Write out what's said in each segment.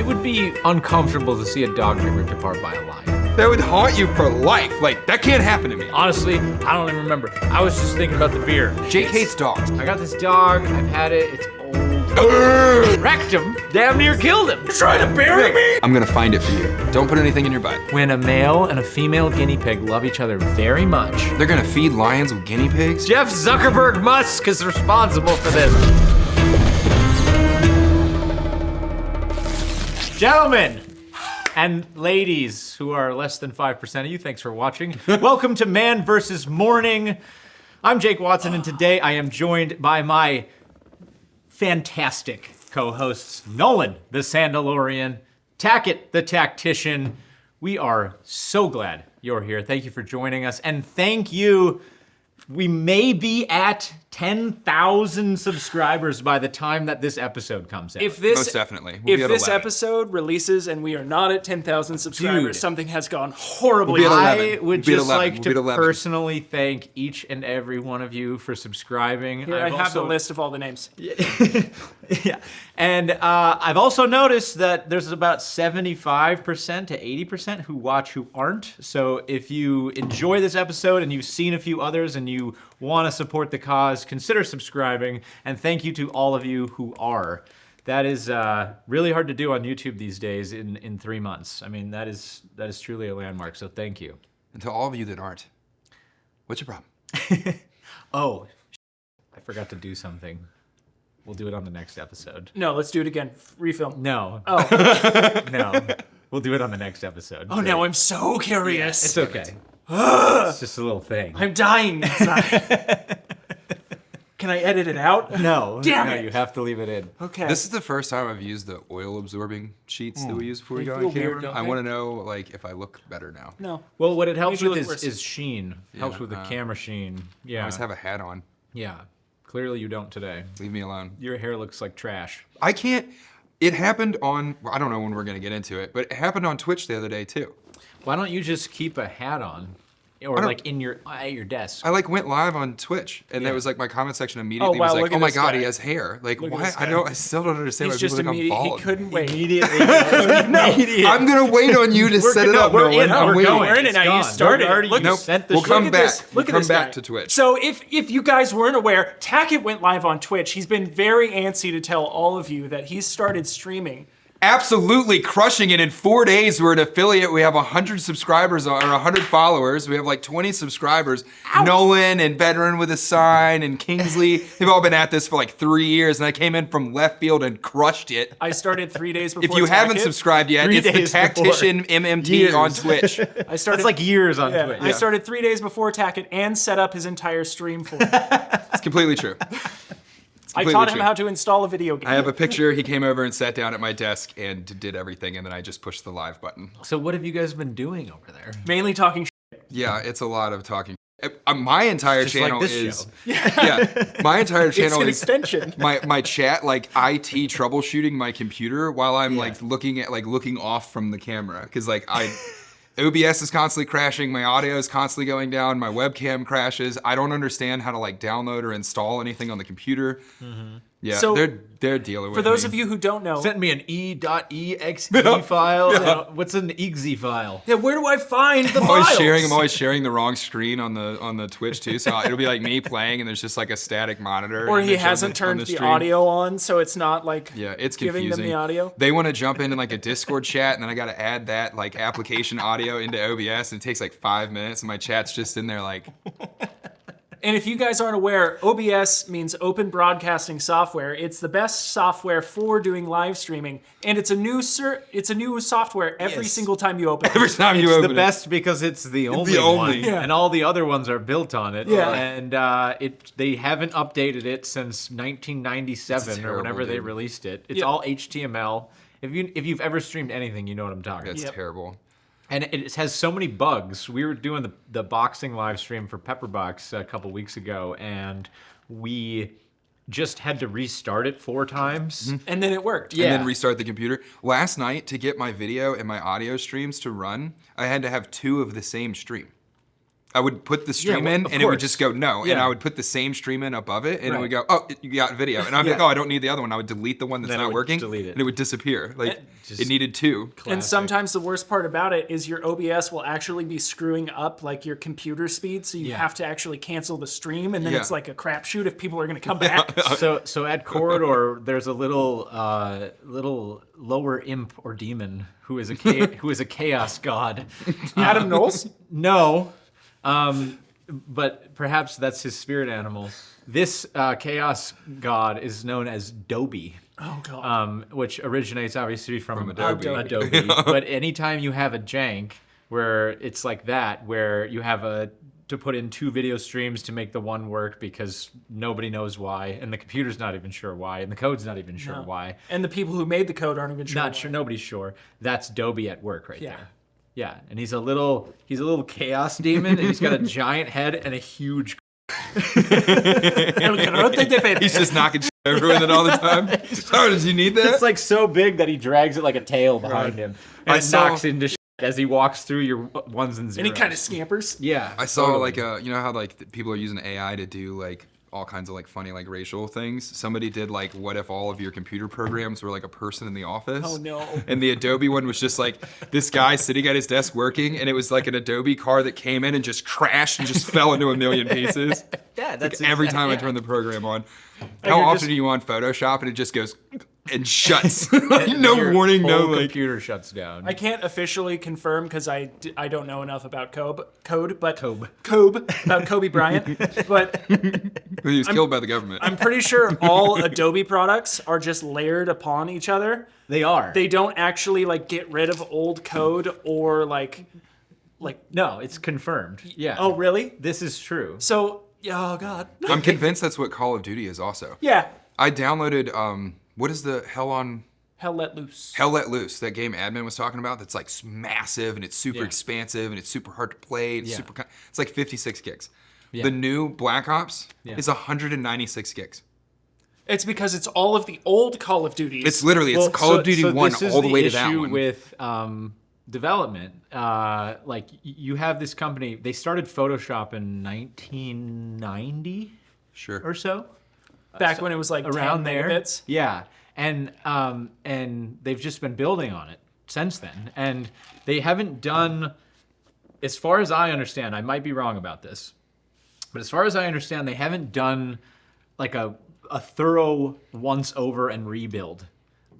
It would be uncomfortable to see a dog get ripped apart by a lion. That would haunt you for life. Like, that can't happen to me. Honestly, I don't even remember. I was just thinking about the beer. Jake hates dogs. I got this dog, I've had it, it's old. Wrecked him, damn near killed him. You're trying to bury me? I'm gonna find it for you. Don't put anything in your butt. When a male and a female guinea pig love each other very much. They're gonna feed lions with guinea pigs? Jeff Zuckerberg Musk is responsible for this. Gentlemen and ladies who are less than 5% of you, thanks for watching. Welcome to Man vs. Morning. I'm Jake Watson, and today I am joined by my fantastic co-hosts, Nolan, the Sandalorian, Tackett, the Tactician. We are so glad you're here. Thank you for joining us, and thank you. We may be at 10,000 subscribers by the time that this episode comes out. Most definitely. We'll If this episode releases and we are not at 10,000 subscribers, Dude. something has gone horribly We'll be at wrong. 11. I would We'll be at just 11. like We'll to be at 11. personally thank each and every one of you for subscribing. Here, I have the list of all the names. Yeah, and I've also noticed that there's about 75% to 80% who watch who aren't. So if you enjoy this episode and you've seen a few others and you want to support the cause, consider subscribing. And thank you to all of you who are. That is really hard to do on YouTube these days in 3 months. I mean, that is truly a landmark. So thank you. And to all of you that aren't, what's your problem? Oh, I forgot to do something. We'll do it on the next episode. No, let's do it again. Refilm. No. Oh. No. We'll do it on the next episode. Oh, now I'm so curious. It's okay. It's just a little thing. I'm dying inside. Can I edit it out? No. Damn no, it. you have to leave it in. Okay. This is the first time I've used the oil absorbing sheets that we use before we They go feel on camera. weird, don't I they? want to know like if I look better now. No. Well, what it helps Makes you with look worse. is sheen. Helps Yeah, with the camera sheen. I Yeah. always have a hat on. Yeah. Clearly you don't today. Leave me alone. Your hair looks like trash. I can't. It happened on, well, I don't know when we're going to get into it, but it happened on Twitch the other day too. Why don't you just keep a hat on? Or like at your desk. I like went live on Twitch and Yeah. that was like my comment section immediately wow, was look like, at oh my this God, guy. he has hair. Like Look at why? this guy. I still don't understand He's why just people think I'm immediate. He bald. couldn't wait. Immediately. I'm going to wait on you to set it up, We're Nolan. in. I'm We're waiting. going. We're in it It's now. You gone. started We already it. Look, Nope. sent the We'll shit. come Look at back. this. Look We'll at come this back guy. to Twitch. So if you guys weren't aware, Tackett went live on Twitch. He's been very antsy to tell all of you that he's started streaming. Absolutely crushing it. In 4 days, we're an affiliate. We have 100 subscribers or 100 followers. We have like 20 subscribers. Ow. Nolan and Veteran with a Sign and Kingsley, they've all been at this for like 3 years, and I came in from left field and crushed it. I started 3 days before If you haven't Tackett. subscribed yet, 3 it's the days before. Tactician MMT Years. on Twitch. I started That's like years on yeah, Twitch. I started 3 days before Tackett and set up his entire stream for him. It's completely true. I completely taught him true. how to install a video game. I have a picture. He came over and sat down at my desk and did everything, and then I just pushed the live button. So what have you guys been doing over there? Mainly talking Yeah, it's a lot of talking. My entire Just like channel this is show. yeah. My entire It's channel an is extension. my chat like IT troubleshooting my computer while I'm Yeah. like looking off from the camera because like OBS is constantly crashing, my audio is constantly going down, my webcam crashes. I don't understand how to like download or install anything on the computer. Yeah, So, they're dealing with For those me. of you who don't know, Sent me an e.exe file. What's an exe file? yeah, where do I find the I'm files? always sharing the wrong screen on the Twitch too. So it'll be like me playing and there's just like a static monitor. Or and he it shows hasn't on turned the stream. audio on, so it's not like Yeah, it's giving confusing. them the audio. They want to jump in like a Discord chat, and then I got to add that like application audio into OBS, and it takes like 5 minutes, and my chat's just in there like. And if you guys aren't aware, OBS means Open Broadcasting Software. It's the best software for doing live streaming, and it's a new software every Yes. single time you open it. Every time you It's open the it. best because it's the only, only. one, Yeah. and all the other ones are built on it. Yeah. And they haven't updated it since 1997 It's or terrible, whenever they dude. released it. It's Yeah. all HTML. If you've ever streamed anything, you know what I'm talking about. That's Yep. terrible. And it has so many bugs. We were doing the boxing live stream for Pepperbox a couple weeks ago, and we just had to restart it 4 times. And then it worked. Yeah. And then restart the computer. Last night, to get my video and my audio streams to run, I had to have 2 of the same stream. I would put the stream well, in, of and it would course. just go no, and Yeah. I would put the same stream in above it, and it Right. would go, oh, you got video, and I'd be like, Yeah. oh, I don't need the other one. I would delete the one that's Then it not would working, delete it. and it would disappear. Like Just it needed two. And Classic. sometimes the worst part about it is your OBS will actually be screwing up like your computer speed, so you Yeah. have to actually cancel the stream, and then Yeah. it's like a crapshoot if people are going to come back. So at Corridor, there's a little lower imp or demon who is a chaos god. Adam Knowles? No, but perhaps that's his spirit animal. This chaos god is known as Dobie. Oh god. Which originates obviously from Adobe. Adobe. But anytime you have a jank where it's like that, where you have to put in 2 video streams to make the one work because nobody knows why, and the computer's not even sure why, and the code's not even sure No. why. And the people who made the code aren't even sure. Not why. sure, nobody's sure. That's Dobie at work right Yeah. there. Yeah, and he's a little chaos demon, and he's got a giant head and a huge. He's just knocking shit over with it all the time. Oh, did you need that? It's like so big that he drags it like a tail behind him, and I it saw- knocks into shit as he walks through your ones and zeros. And he kind of scampers. Yeah, I saw totally. like you know how like people are using AI to do like all kinds of like funny like racial things. Somebody did like, what if all of your computer programs were like a person in the office? Oh no. And the Adobe one was just like this guy sitting at his desk working, and it was like an Adobe car that came in and just crashed and just fell into a million pieces. Yeah, that's Every exact- time I yeah. turn the program on. you're How often just- are you on Photoshop and it just goes and shuts? And No your warning, no whole like. computer shuts down. I can't officially confirm because I don't know enough about code, but Kobe. about Kobe Bryant, but He was killed by the government. I'm pretty sure all Adobe products are just layered upon each other. They are. They don't actually like get rid of old code or like. No, it's confirmed. Yeah. Oh really? This is true. So oh god. I'm convinced that's what Call of Duty is also. Yeah. I downloaded what is the Hell let loose. Hell Let Loose, that game Admin was talking about, that's like massive and it's super Yeah. expansive and it's super hard to play. It's Yeah. it's like 56 gigs. Yeah. The new Black Ops Yeah. is 196 gigs. It's because it's all of the old Call of Duties. It's literally it's Call of Duty 1 this is all the way to that issue one. with development. Like you have this company. They started Photoshop in 1990 Sure. or so. back when it was like Around 10 there. megabits. Yeah, and they've just been building on it since then, and they haven't done, as far as I understand, I might be wrong about this, but as far as I understand, they haven't done like a thorough once over and rebuild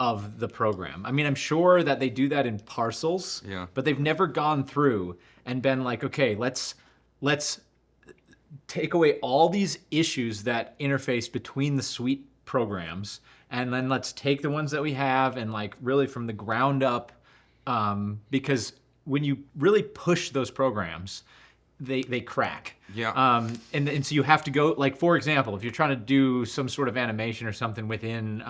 of the program. I mean, I'm sure that they do that in parcels, Yeah. but they've never gone through and been like, okay, let's take away all these issues that interface between the suite programs, and then let's take the ones that we have and like really from the ground up, because when you really push those programs, they crack. Yeah. And so you have to go, like, for example, if you're trying to do some sort of animation or something within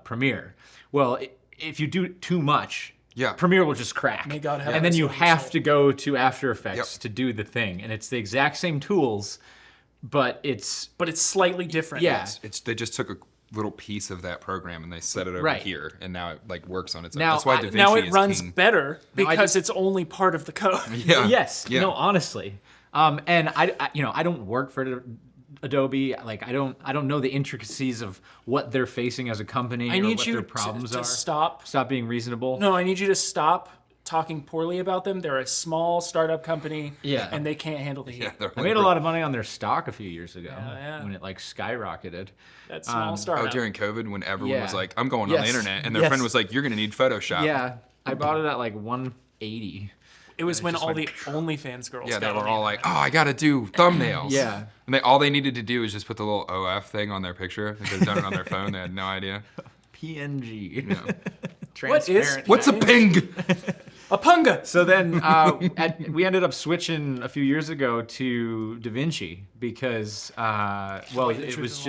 Premiere, well, if you do too much, Yeah. Premiere will just crack. May God have and then his you own have soul. to go to After Effects Yep. to do the thing. And it's the exact same tools, but it's, But it's slightly different. yeah. They just took a little piece of that program and they set it over Right. here, and now it like works on its own. Now, That's why I- DaVinci Now it is runs king. better No, I because just- it's only part of the code. Yeah. Yes. Yeah. No, honestly. And I don't work for Adobe. Like I don't know the intricacies of what they're facing as a company I or need what you their problems to are. stop. Stop being reasonable. No, I need you to stop talking poorly about them. They're a small startup company, Yeah. and they can't handle the heat. Yeah, they're I made a lot of money on their stock a few years ago yeah. when it like skyrocketed. That small Oh, startup. during COVID, when everyone was Yeah. like, "I'm going on the Yes. internet," and their Yes. friend was like, "You're gonna need Photoshop." Yeah, I bought it at like 180. It was when just all went- the OnlyFans girls Yeah, they got were on all the like, "Oh, I gotta do thumbnails." Yeah. and all they needed to do was just put the little OF thing on their picture. They could have done it on their phone. They had no idea. PNG. Yeah. What is Transparent. What's a ping? A punga. So then we ended up switching a few years ago to DaVinci because, well, Wait, the it truth was is a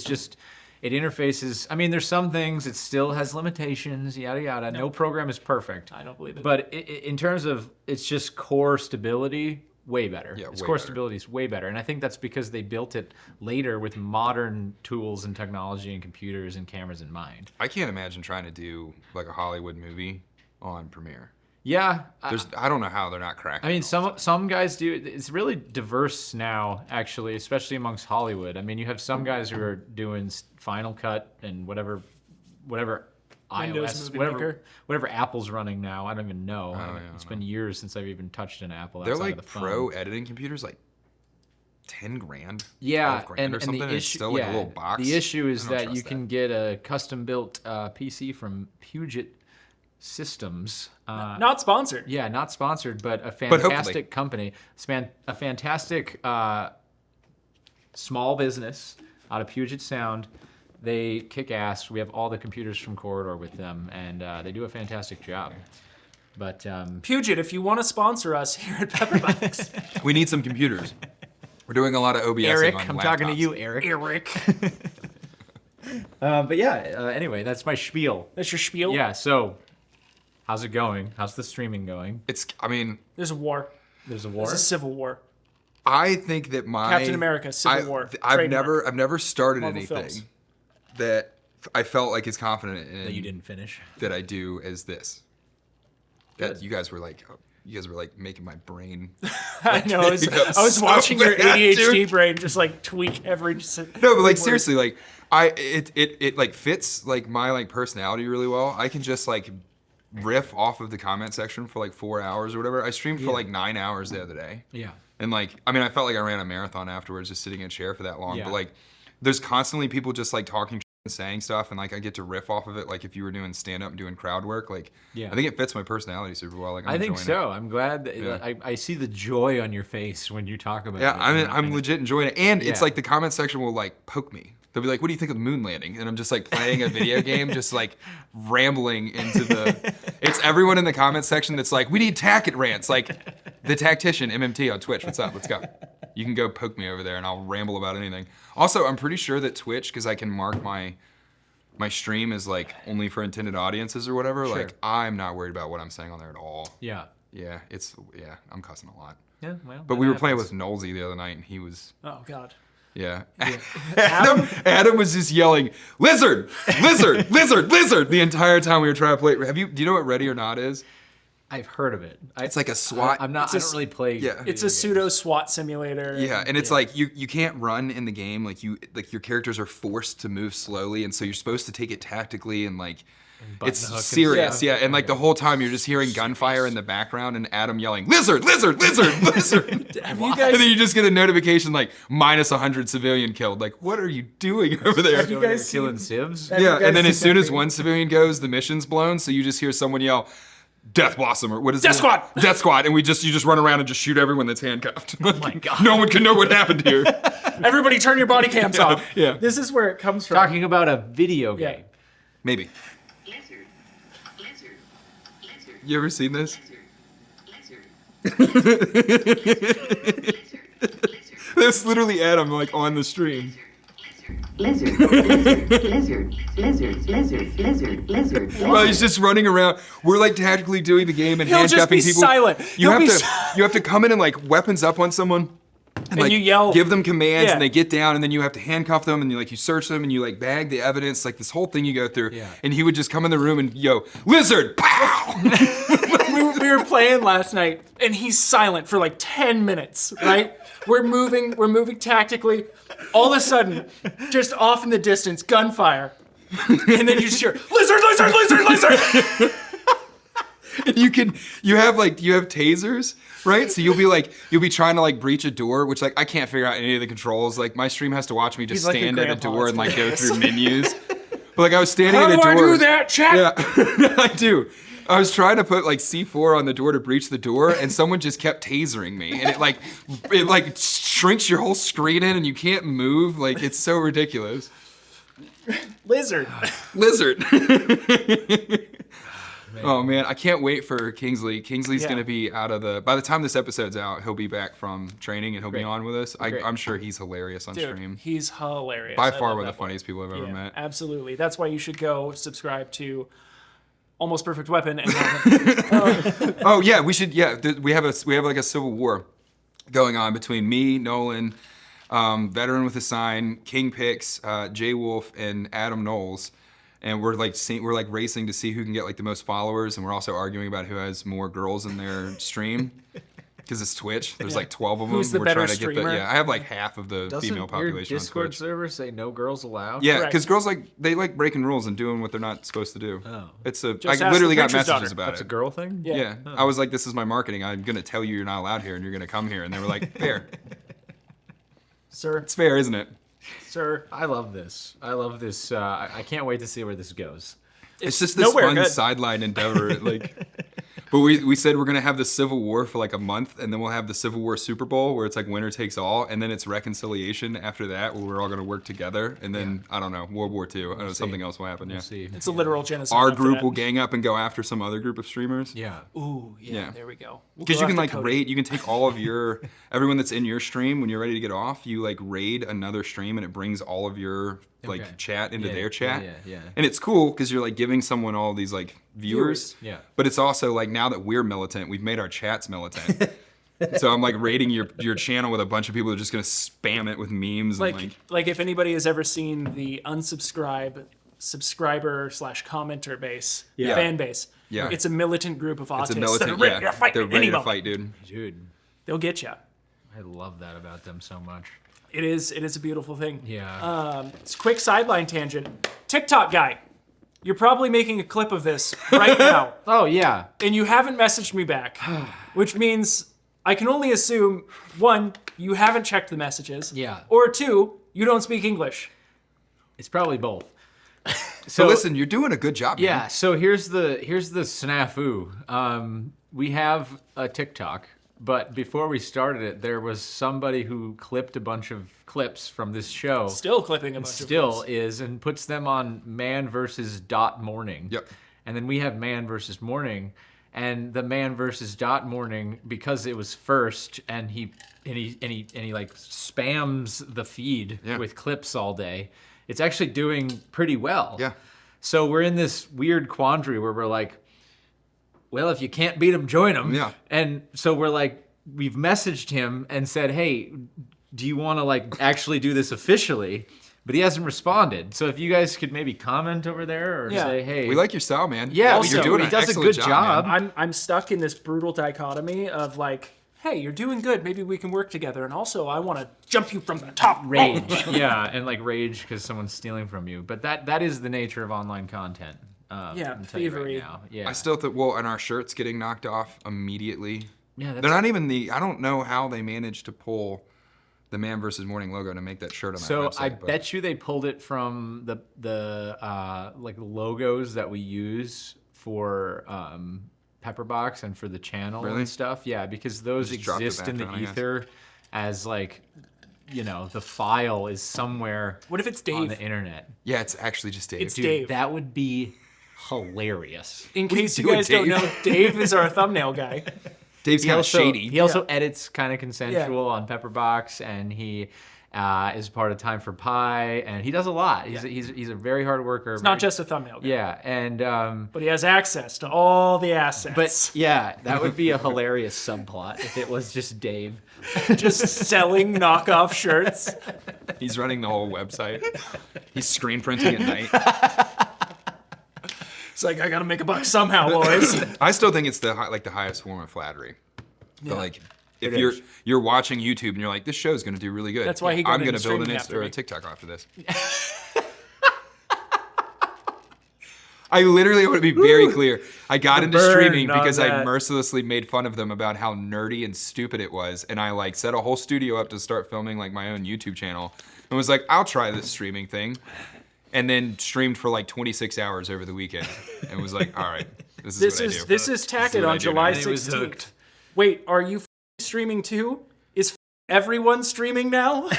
just, it interfaces. I mean, there's some things it still has limitations, yada yada. No program is perfect. I don't believe it. But in terms of its just core stability, way better. Yeah, its way core better. stability is way better, and I think that's because they built it later with modern tools and technology and computers and cameras in mind. I can't imagine trying to do like a Hollywood movie on Premiere. Yeah. I don't know how they're not cracking. I mean, some guys do. It's really diverse now, actually, especially amongst Hollywood. I mean, you have some guys who are doing Final Cut and whatever Windows iOS, Movie Maker. whatever Apple's running now. I don't even know. yeah, It's been years since I've even touched an Apple. They're outside like of the phone. pro editing computers, like 10 grand. Yeah, 12 grand and or something. the and it's issue, still like a little box. The issue is I don't that trust you can get a custom-built PC from Puget Systems. Not sponsored. Yeah, not sponsored, but a hopefully. fantastic company. A fantastic small business out of Puget Sound. They kick ass. We have all the computers from Corridor with them, and they do a fantastic job. But Puget, if you want to sponsor us here at Pepperbox. We need some computers. We're doing a lot of OBS. Eric, on I'm laptops. talking to you, Eric. But yeah, anyway, that's my spiel. That's your spiel? Yeah, so how's it going? How's the streaming going? I mean, There's a war. There's a war? There's a civil war. I think that Captain America, Civil War. I've Trademark. never started Marvel anything films. that I felt like as confident in That you didn't finish. that I do as this. That Good. you guys were like making my brain. I know. I was so watching your bad, ADHD dude. brain just like tweak every. No, but like seriously, like it like fits like my like personality really well. I can just like riff off of the comment section for like 4 hours or whatever. I streamed for like 9 hours the other day. Yeah. And like, I mean, I felt like I ran a marathon afterwards, just sitting in a chair for that long. Yeah. But like, there's constantly people just like talking and saying stuff, and like I get to riff off of it. Like if you were doing stand up and doing crowd work, like Yeah. I think it fits my personality super well. Like I think enjoying so. it. I'm glad that Yeah. I see the joy on your face when you talk about Yeah, it. I mean, I'm legit enjoying it, and it's Yeah. like the comment section will like poke me. They'll be like, "What do you think of the moon landing?" And I'm just like playing a video game, just like rambling into the. It's everyone in the comment section that's like, "We need Tackett rants," like the tactician MMT on Twitch. What's up? Let's go. You can go poke me over there, and I'll ramble about anything. Also, I'm pretty sure that Twitch, because I can mark my stream as like only for intended audiences or whatever. Sure. Like I'm not worried about what I'm saying on there at all. Yeah. Yeah, I'm cussing a lot. Yeah, well. But that we were playing happens. with Nolsey the other night, and he was. Oh God. Yeah. Adam was just yelling, "Lizard! Lizard! Lizard! Lizard!" the entire time we were trying to play. Do you know what Ready or Not is? I've heard of it. It's like a SWAT. I'm not. I don't really play. Yeah. It's a pseudo SWAT simulator. Yeah, and it's like you can't run in the game. Like your characters are forced to move slowly, and so you're supposed to take it tactically and like Button it's hook and serious. stuff. Yeah, and like the whole time you're just hearing gunfire in the background and Adam yelling, "Lizard! Lizard! Lizard! Lizard!" Have you And guys? then you just get a notification like minus 100 civilian killed. Like, what are you doing over there? Have you guys seen? killing civs? Have you Yeah, guys and then as seen soon that as video? one civilian goes, the mission's blown. So you just hear someone yell, "Death Blossom," or what is it? Death Squad! Death Squad, and you just run around and just shoot everyone that's handcuffed. Oh my God. No one can know what happened here. Everybody, turn your body cams off. yeah. This is where it comes from. Talking about a video Yeah. game. Maybe. Lizard, lizard, lizard, You ever seen this? lizard, lizard, lizard, That's literally Adam like on the stream. lizard, lizard, lizard, lizard, lizard, lizard, lizard. Well, he's just running around. We're like tactically doing the game and He'll just handcuffing be people. silent. You He'll have be to si- you have to come in and like weapons up on someone. And like you yell. give them commands Yeah. and they get down and then you have to handcuff them and you search them and you like bag the evidence, like this whole thing you go through. Yeah. And he would just come in the room and lizard, pow! we were playing last night, and he's silent for like 10 minutes. Right? We're moving tactically. All of a sudden, just off in the distance, gunfire, and then you just hear lizard, lizard, lizard, lizard. And you have tasers, right? So you'll be trying to like breach a door, which like I can't figure out any of the controls. Like my stream has to watch me just He's like your stand at a grandpa, door it's and like go hilarious. through menus. But like I was standing How at a do I door. do that, chat? Yeah, I do. I was trying to put like C4 on the door to breach the door, and someone just kept tasering me, and it like shrinks your whole screen in, and you can't move. Like it's so ridiculous. Lizard. Lizard. Oh man, I can't wait for Kingsley. Kingsley's Yeah. gonna be out of the. By the time this episode's out, he'll be back from training and he'll be Great. on with us. Great. I'm sure he's hilarious on Dude, stream. he's hilarious. By I far love one of that the boy. funniest people I've ever Yeah, met. absolutely. That's why you should go subscribe to Almost Perfect Weapon and Oh yeah, we should. Yeah, we have like a civil war going on between me, Nolan, Veteran with a Sign, King Picks, Jay Wolf, and Adam Knowles. and we're like racing to see who can get like the most followers, and we're also arguing about who has more girls in their stream. Because it's Twitch. There's like 12 of them. Who's the we're better trying to get streamer? I have like half of the Doesn't female population your on Discord Twitch. server say no girls allowed? Yeah, Correct. because girls they like breaking rules and doing what they're not supposed to do. Oh. It's a. Just I ask literally the got preacher's messages daughter. about That's a it. girl thing? Yeah. I was like, this is my marketing. I'm gonna tell you you're not allowed here, and you're gonna come here. And they were like, fair. Sir, It's fair, isn't it? sir. I love this. I love this. I can't wait to see where this goes. It's just this nowhere fun good. sideline endeavor. But we said we're gonna have the Civil War for like a month, and then we'll have the Civil War Super Bowl where it's like winner takes all, and then it's reconciliation after that where we're all gonna work together, and then I don't know, World War II. I don't know, something else will happen. We'll Yeah. see. It's a literal genocide. Our after group that. will gang up and go after some other group of streamers. Yeah. Ooh, yeah, Yeah. there we go. We'll Because go you can after like Cody. raid, you can take all of your everyone that's in your stream when you're ready to get off. You like raid another stream, and it brings all of your like Okay. chat into Yeah, their chat. yeah. And it's cool because you're like giving someone all these like viewers. Yeah. But it's also like now that we're militant, we've made our chats militant. So I'm like raiding your channel with a bunch of people who are just gonna spam it with memes and Like if anybody has ever seen the subscriber / commenter base, Yeah. fan base, Yeah. it's a militant group of autists it's a that militant. are ready Yeah, to fight they're at any ready to moment. fight, dude. Dude, They'll get you. I love that about them so much. It is a beautiful thing. Yeah. It's a quick sideline tangent. TikTok guy, you're probably making a clip of this right now, Oh, yeah. and you haven't messaged me back, which means I can only assume, one, you haven't checked the messages, Yeah. or two, you don't speak English. It's probably both. So listen, you're doing a good job. man. Yeah, so here's the snafu. We have a TikTok, but before we started it, there was somebody who clipped a bunch of clips from this show. Still clipping a bunch Still of clips. is, and puts them on Man versus Dot Morning. Yep. And then we have Man versus Morning, and the Man versus Dot Morning, because it was first, and he like spams the feed Yeah. with clips all day. It's actually doing pretty well. Yeah. So we're in this weird quandary where we're like, well, if you can't beat him, join him. Yeah. And so we're like, we've messaged him and said, hey, do you want to like actually do this officially? But he hasn't responded. So if you guys could maybe comment over there or Yeah. say, hey. We like your style, man. Yeah, Also, you're doing he an does a excellent good job. man. I'm stuck in this brutal dichotomy of like, hey, you're doing good. Maybe we can work together. And also, I want to jump you from the top. Rage. Yeah, and like rage because someone's stealing from you. But that is the nature of online content. Yeah, I'll tell you thievery. Right now. Yeah. I still think, well, and our shirts getting knocked off immediately. Yeah, that's They're not even I don't know how they managed to pull the Man versus Morning logo to make that shirt on So that website. I but bet you they pulled it from the like logos that we use for Pepperbox and for the channel Really? and stuff. Yeah, because those Just dropped the exist in the background, I guess. ether as like, you know, the file is somewhere What if it's on Dave? the internet. Yeah, it's actually just Dave. It's Dude, Dave. that would be hilarious. In case you doing, guys don't Dave? know, Dave is our thumbnail guy. Dave's kind of shady. He also edits kind of consensual on Pepperbox, and he is part of Time for Pie, and he does a lot. He's a very hard worker. It's not just a thumbnail guy. Yeah, and But he has access to all the assets. but yeah, that would be a hilarious subplot if it was just Dave. just selling knockoff shirts. He's running the whole website. He's screen printing at night. It's like, I got to make a buck somehow, boys. I still think it's the highest form of flattery. But like, if you're watching YouTube and you're like, this show's gonna do really good. That's why he got I'm into gonna build an streaming Insta after or a me. TikTok after this. I literally want to be very clear. I got into burn streaming on because I that. mercilessly made fun of them about how nerdy and stupid it was, and I like set a whole studio up to start filming like my own YouTube channel, and was like, I'll try this streaming thing, and then streamed for like 26 hours over the weekend, and was like, all right, this is what I do. This is Tackett what I on do July now. And he was 16th. hooked. Wait, are you streaming too? Is everyone streaming now?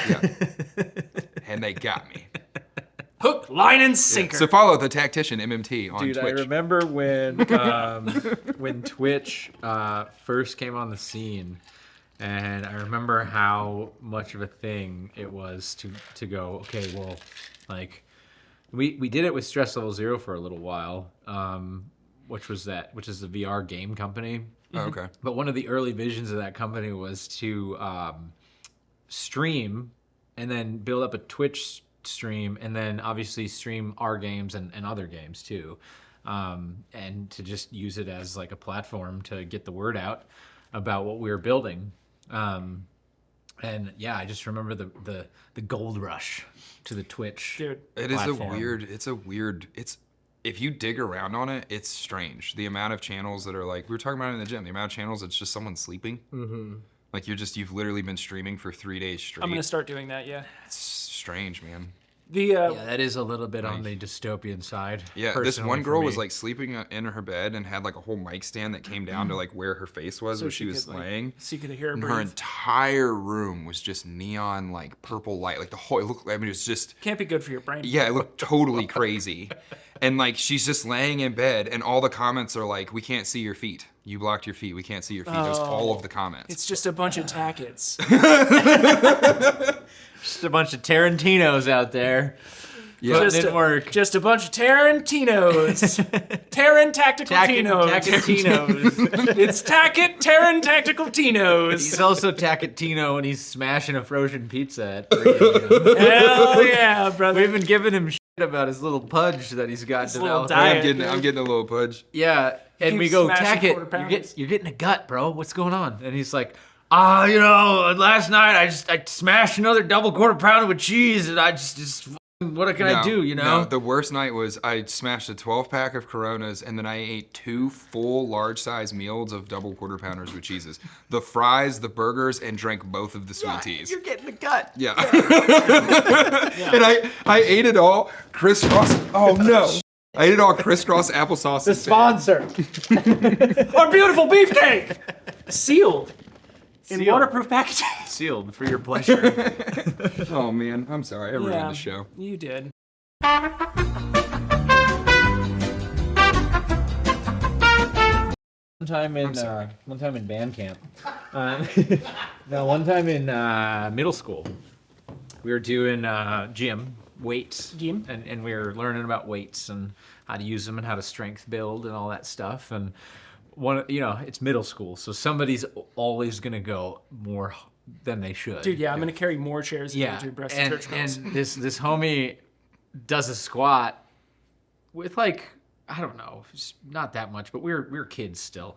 And they got me. Hook, line, and sinker. So follow the Tactician MMT on Dude, Twitch. I remember when Twitch first came on the scene, and I remember how much of a thing it was to go, okay, well, like we did it with Stress Level Zero for a little while, which is the VR game company. Oh, okay. But one of the early visions of that company was to stream and then build up a Twitch stream, and then obviously stream our games and other games too, and to just use it as like a platform to get the word out about what we were building. And yeah, I just remember the gold rush to the Twitch. Dude, It is platform. If you dig around on it, it's strange. The amount of channels that are like, we were talking about it in the gym, the amount of channels that's just someone sleeping. Mm-hmm. Like you've literally been streaming for 3 days straight. I'm gonna start doing that. Yeah. It's strange, man. Yeah, that is a little bit on the dystopian side. Yeah, this personally one for girl me. was like sleeping in her bed and had like a whole mic stand that came down to like where her face was So where she was could, like, laying. so you could hear her And breathe. her entire room was just neon like purple light. Like the whole, it looked, I mean, it was just, Can't be good for your brain. yeah, it looked totally crazy. And like she's just laying in bed and all the comments are like, we can't see your feet. You blocked your feet. We can't see your feet. There's all of the comments. It's just a bunch of Tacketts. just a bunch of Tarantinos out there. Yeah. Putting in work. Just a bunch of Tarantinos. Taran Tactical Tinos. Tacketinos. It's Tackett Taran Tactical Tinos. He's also Tacketino and he's smashing a frozen pizza at 3 a.m. Hell yeah, brother. We've been giving him shit about his little pudge that he's got little developed. diet. I'm getting a little pudge. Yeah, and we keeps go, smashing Tackett, quarter-pounders. you're getting a gut, bro. What's going on? And he's like, last night I smashed another double quarter pounder with cheese, and I just what can I do, No, the worst night was I smashed a 12-pack of Coronas, and then I ate 2 full large-size meals of double quarter pounders with cheeses. The fries, the burgers, and drank both of the sweet teas. You're getting a gut. Yeah. And I ate it all crisscross. Oh no. I ate it all crisscross applesauce. The sponsor. Our beautiful beefcake! Sealed. In Sealed. waterproof packaging. Sealed for your pleasure. Oh man, I'm sorry. I ruined the show. You did. One time in band camp. No, one time in middle school, we were doing gym weights, Gym? and we were learning about weights and how to use them and how to strength build and all that stuff. And it's middle school, so somebody's always gonna go more than they should. Dude, yeah, I'm gonna carry more chairs than I do breast and, church girls. and this homie does a squat with like, I don't know, it's not that much, but we were kids still,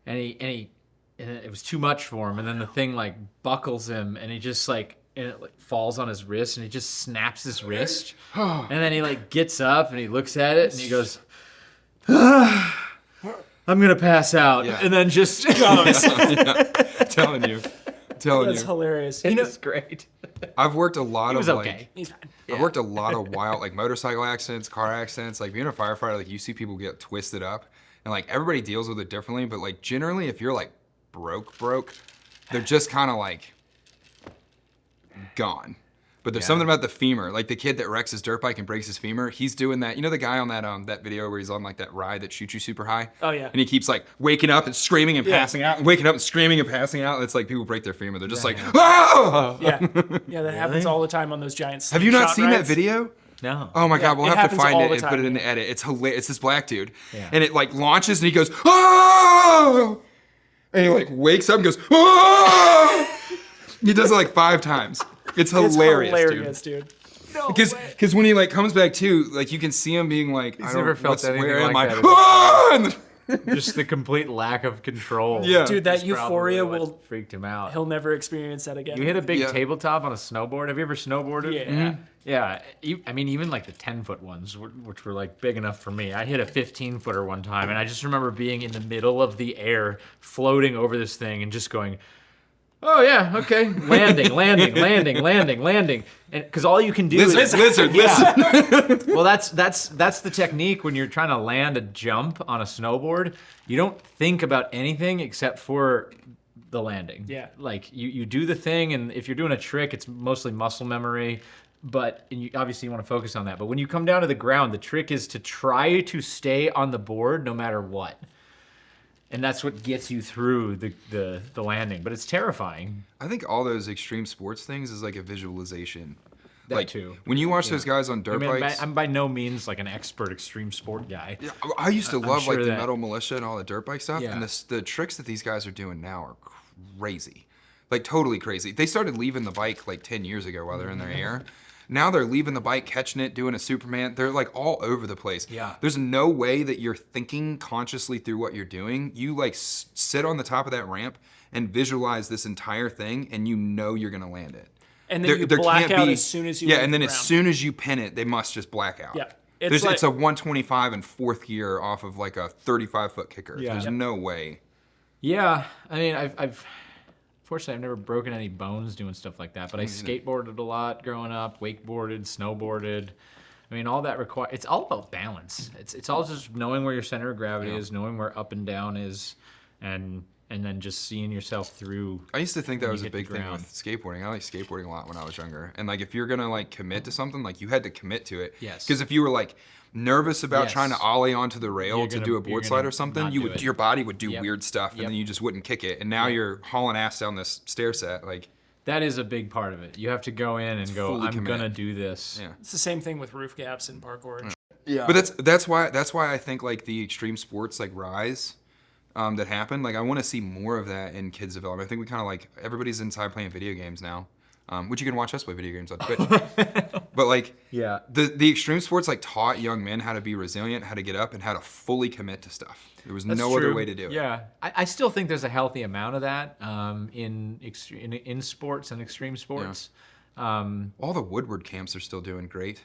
and it was too much for him, and then the thing like buckles him, and he just like, and it like falls on his wrist, and he just snaps his wrist, and then he like gets up and he looks at it and he goes, I'm gonna pass out, Yeah. and then just goes. Telling you. That's hilarious. You know, It's great. I've worked a lot He was of okay. like he's fine. I've worked a lot of wild like motorcycle accidents, car accidents. Like being a firefighter, like you see people get twisted up, and like everybody deals with it differently. But like generally, if you're like broke, they're just kind of like gone. But there's something about the femur, like the kid that wrecks his dirt bike and breaks his femur. He's doing that. You know the guy on that video where he's on like that ride that shoots you super high. Oh, yeah. And he keeps like waking up and screaming and Yeah. passing out, and waking up and screaming and passing out. It's like people break their femur. They're just like, oh! Yeah, that happens all the time on those giants. Have you not shot seen that rides. video? No. Oh my God, we'll it have to happens find all it the and put time, it in yeah. the edit. It's hilarious. It's this black dude. Yeah. And it like launches and he goes, oh! And he like wakes up and goes, oh! He does it like 5 times. It's hilarious, dude. Because when he like comes back to, like you can see him being like, I don't never felt anything where am like I? that. Ah! And then- Just the complete lack of control. Yeah. Dude, that is probably euphoria what will. freaked him out. He'll never experience that again. You hit a big Yeah. tabletop on a snowboard. Have you ever snowboarded? Yeah. Yeah. I mean, even like the 10-foot ones, which were like big enough for me. I hit a 15-footer one time, and I just remember being in the middle of the air, floating over this thing, and just going, oh yeah, okay, landing, and because all you can do is lizard. Well, that's the technique when you're trying to land a jump on a snowboard. You don't think about anything except for the landing. Yeah. Like you do the thing, and if you're doing a trick, it's mostly muscle memory. But and you obviously want to focus on that. But when you come down to the ground, the trick is to try to stay on the board no matter what. And that's what gets you through the landing. But it's terrifying. I think all those extreme sports things is like a visualization. That like too. when you watch those guys on dirt bikes. I'm by no means like an expert extreme sport guy. Yeah, I used to love sure like the that- metal militia and all the dirt bike stuff, Yeah. and the tricks that these guys are doing now are crazy, like totally crazy. They started leaving the bike like 10 years ago while they're in their air, Now they're leaving the bike, catching it, doing a Superman. They're like all over the place. Yeah. There's no way that you're thinking consciously through what you're doing. You like sit on the top of that ramp and visualize this entire thing, and you know you're gonna land it. And then you black out as soon as you Yeah, leave and then the as ground. soon as you pin it, they must just black out. Yeah. It's a 125 in fourth gear off of like a 35-foot kicker. Yeah. There's no way. Yeah, I mean, fortunately, I've never broken any bones doing stuff like that, but I skateboarded a lot growing up, wakeboarded, snowboarded. I mean, all that it's all about balance. It's all just knowing where your center of gravity is, knowing where up and down is, and then just seeing yourself through. I used to think that when was you a hit the big thing ground. with skateboarding. I liked skateboarding a lot when I was younger. And like if you're gonna like commit to something, like you had to commit to it. Yes. Because if you were like nervous about Yes. trying to ollie onto the rail You're to gonna- do a you're board slide gonna or something, not you do would it. your body would do Yep. weird stuff and Yep. then you just wouldn't kick it. And now you're hauling ass down this stair set. Like That is a big part of it. You have to go in and go, fully I'm commit. gonna do this. yeah. It's the same thing with roof gaps and parkour. And But that's why I think like the extreme sports like rise that happen. Like I want to see more of that in kids development. I think we kind of like everybody's inside playing video games now, which you can watch us play video games on. But like Yeah. the extreme sports like taught young men how to be resilient, how to get up, and how to fully commit to stuff. There was That's no other true. way to do it. Yeah, I still think there's a healthy amount of that in sports and extreme sports. All the Woodward camps are still doing great.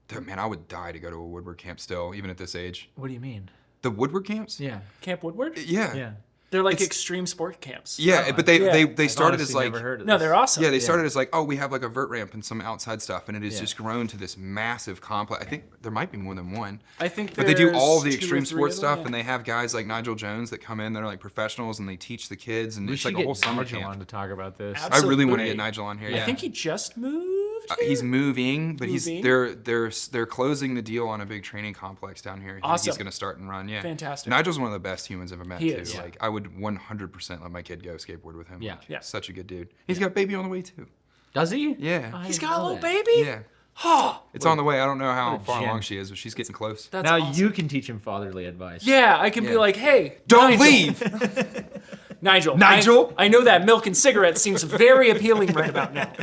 Dude, man, I would die to go to a Woodward camp still, even at this age. What do you mean? The Woodward camps? Yeah. Camp Woodward? Yeah. Yeah. They're like It's- extreme sport camps. Yeah, but they I've started as honestly like never heard of No, this. they're awesome. yeah, they started as like, oh, we have like a vert ramp and some outside stuff, and it has Yeah. just grown to this massive complex. I think there might be more than one. I think But they do all the there's 2 or extreme 3 sports of them, stuff, yeah. and they have guys like Nigel Jones that come in that are like professionals, and they teach the kids, and We it's should like a whole get summer Nigel on camp. to talk about this. Absolutely. I really want to Great. get Nigel on here. I Yeah. think he just moved. He's here? moving, but Moving? they're closing the deal on a big training complex down here. I think Awesome. He's gonna start and run. Yeah, Fantastic. Nigel's one of the best humans I've ever met He too. is. Yeah. Like I would 100% let my kid go skateboard with him. Yeah. Like, Yeah. such a good dude. He's got a baby on the way too. Does he? Yeah, I He's didn't got a know little that. baby? yeah. Oh, It's on the way. I don't know how What a far gem. along she is, but she's getting close. that's Now awesome. you can teach him fatherly advice. Yeah, I can be Yeah. like, hey, Don't Nigel. leave. Nigel. Nigel? I know that milk and cigarettes seems very appealing right about now.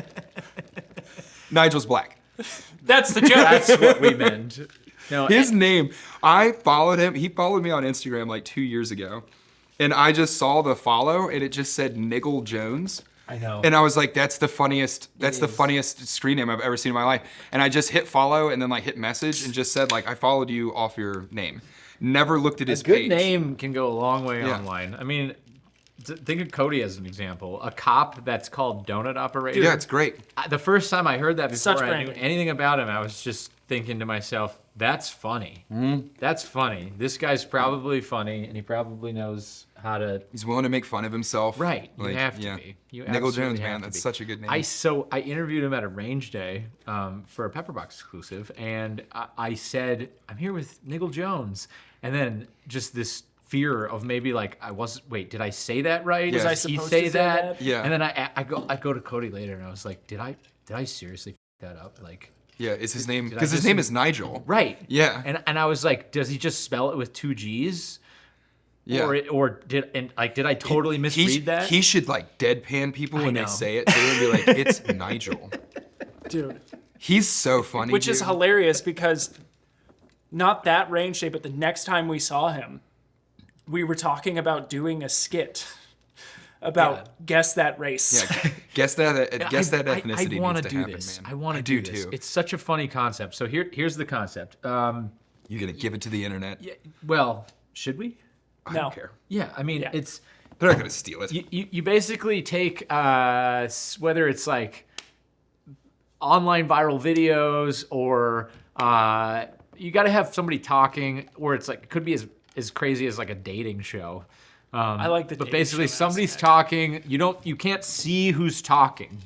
Nigel's black. That's the joke. That's what we meant. No, His name, I followed him. He followed me on Instagram like 2 years ago. And I just saw the follow and it just said Nigel Jones. I know. And I was like, that's the funniest screen name I've ever seen in my life. And I just hit follow and then like hit message and just said like, I followed you off your name. Never looked at his a good page. name can go a long way Yeah. online. I mean, think of Cody as an example. A cop that's called Donut Operator. Yeah, it's great. The first time I heard that before Such I knew branding. anything about him, I was just thinking to myself, that's funny. That's funny. This guy's probably funny, and he probably knows how to. He's willing to make fun of himself. Right, you Like, have to yeah. be. You Nigel absolutely Jones, have man, to that's be. such a good name. I interviewed him at a range day for a Pepperbox exclusive, and I said, I'm here with Nigel Jones, and then just this fear of maybe like wait, did I say that right? Was Did I supposed he to say say that? that? Yeah. And then I go to Cody later, and I was like, did I seriously f that up? Like. Yeah, is his name, Did I because his just- name is Nigel. Right. Yeah. And I was like, does he just spell it with 2 G's? Yeah. Or did I totally misread that? He should like deadpan people when know. they say it too and be like, it's Nigel. Dude. He's so funny. Which is dude. hilarious because not that range day, but the next time we saw him, we were talking about doing a skit about guess that race. Yeah, guess that ethnicity I needs wanna to do happen, this. man. I want to do this. too. It's such a funny concept. So here's the concept. You're gonna give it to the internet. Well, should we? I No. don't care. Yeah. I mean, Yeah. it's They're not gonna steal it. you basically take whether it's like online viral videos or you got to have somebody talking, or it's like it could be as crazy as like a dating show. I like the But dating basically, show somebody's aspect. talking. You can't see who's talking,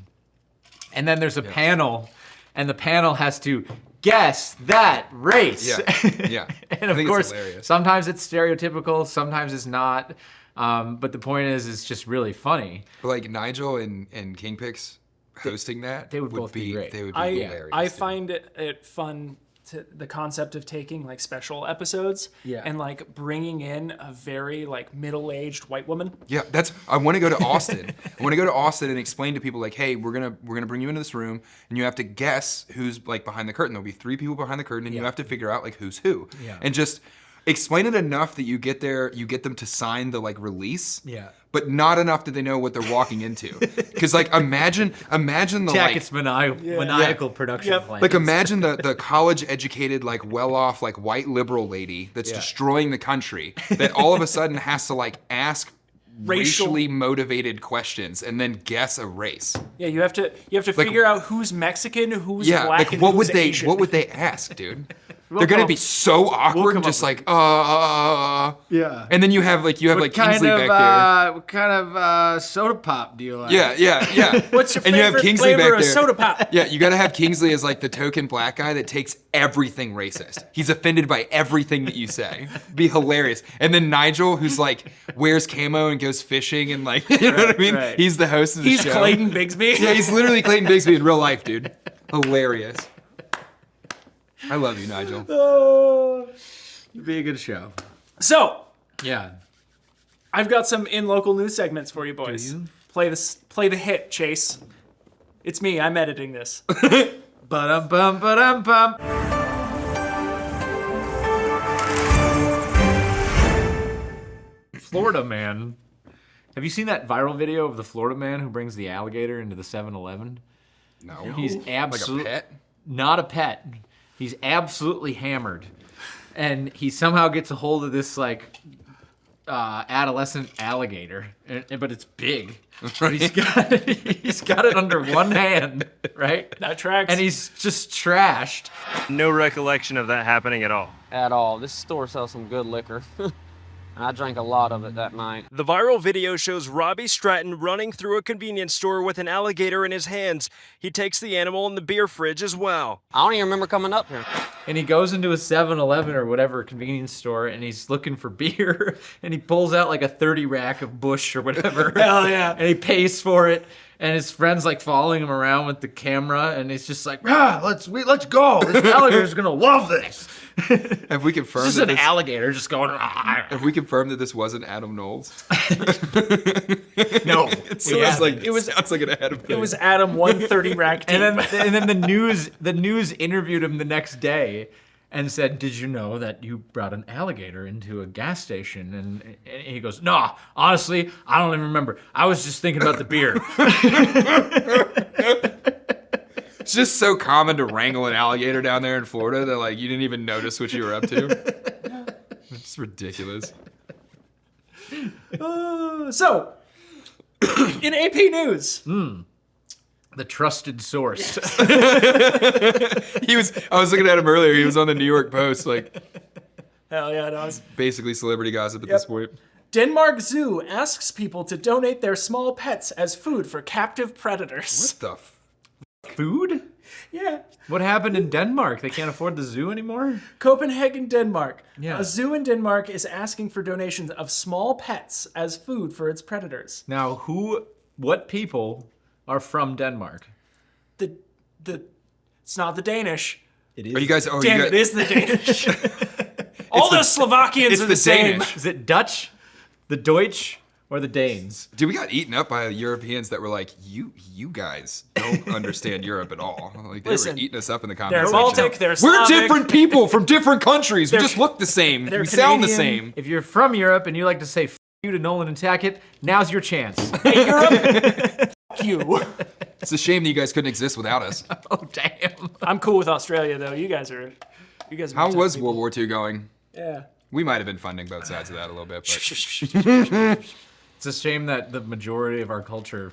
and then there's a panel, and the panel has to guess that race. Yeah, yeah. And I of think it's course, hilarious. sometimes it's stereotypical, sometimes it's not. But the point is, it's just really funny. But like Nigel and Kingpix hosting that, they would both be great. They would be hilarious. I dude. find it fun the concept of taking like special episodes Yeah. and like bringing in a very like middle-aged white woman. Yeah, I want to go to Austin. I want to go to Austin and explain to people like, hey, we're gonna bring you into this room and you have to guess who's like behind the curtain. There'll be 3 people behind the curtain and you have to figure out like who's who. Yeah. And just explain it enough that you get them to sign the like release. Yeah. But not enough that they know what they're walking into. Because like imagine the Tackett's maniacal production Yep. plan. like imagine the college educated like well off like white liberal lady that's destroying the country that all of a sudden has to like ask racially motivated questions and then guess a race. Yeah, you have to figure out who's Mexican, who's Yeah, black, like and what who's would they Asian. what would they ask, dude? They're gonna be so awkward, come just up like Yeah. And then you have like What Kingsley back there. What kind of soda pop do you like? Yeah. What's your And you have favorite Kingsley flavor back of there. soda pop? Yeah, you gotta have Kingsley as like the token black guy that takes everything racist. He's offended by everything that you say. Be hilarious. And then Nigel, who's like wears camo and goes fishing and like, you know what I mean? right. He's the host of the He's show. Clayton Bigsby. Yeah, he's literally Clayton Bigsby in real life, dude. Hilarious. I love you, Nigel. It'd be a good show. So, Yeah. I've got some in-local news segments for you boys. you? Play the hit, Chase. It's me, I'm editing this. Ba-dum-bum, ba-dum-bum. Florida man. Have you seen that viral video of the Florida man who brings the alligator into the 7-Eleven? No. He's Like absolutely a pet? not a pet. He's absolutely hammered, and he somehow gets a hold of this like adolescent alligator, but it's big. But he's got it under one hand, right? That tracks. And he's just trashed. No recollection of that happening at all. At all. This store sells some good liquor. And I drank a lot of it that night. The viral video shows Robbie Stratton running through a convenience store with an alligator in his hands. He takes the animal in the beer fridge as well. I don't even remember coming up here. And he goes into a 7-Eleven or whatever convenience store, and he's looking for beer, and he pulls out like a 30 rack of Busch or whatever. Hell yeah. And he pays for it, and his friend's like following him around with the camera, and he's just like, let's go. This alligator's gonna love this. Have we confirmed It's just that an this, alligator just going. have we confirmed that this wasn't Adam Knowles? No, It we haven't. sounds like an Adam It was Adam 130 rack deep. And then the news interviewed him the next day and said, "Did you know that you brought an alligator into a gas station?" And he goes, "No, honestly, I don't even remember. I was just thinking about the beer." It's just so common to wrangle an alligator down there in Florida that like you didn't even notice what you were up to. It's ridiculous. So, in AP News, The trusted source. I was looking at him earlier. He was on the New York Post, like hell yeah, no, it's basically celebrity gossip at this point. Denmark Zoo asks people to donate their small pets as food for captive predators. What the f- Food? Yeah. What happened in Denmark? They can't afford the zoo anymore? Copenhagen, Denmark. Yeah. A zoo in Denmark is asking for donations of small pets as food for its predators. Now, what people are from Denmark? It's not the Danish. It is. Are you guys? Damn, it is the Danish. All the Slovakians it's are the the same. Danish. Is it Dutch, the Deutsch, or the Danes? Dude, we got eaten up by Europeans that were like, you guys don't understand Europe at all. Like they Listen, were eating us up in the They're comments Baltic, section. they're We're Slavic. different people from different countries. We just look the same. they're We sound the Canadian. same. If you're from Europe and you like to say "F you" to Nolan and Tackett, now's your chance. Hey, Europe, fuck you. It's a shame that you guys couldn't exist without us. Oh, damn. I'm cool with Australia though. You guys are. How was World War II going? Yeah. We might have been funding both sides of that a little bit, but It's a shame that the majority of our culture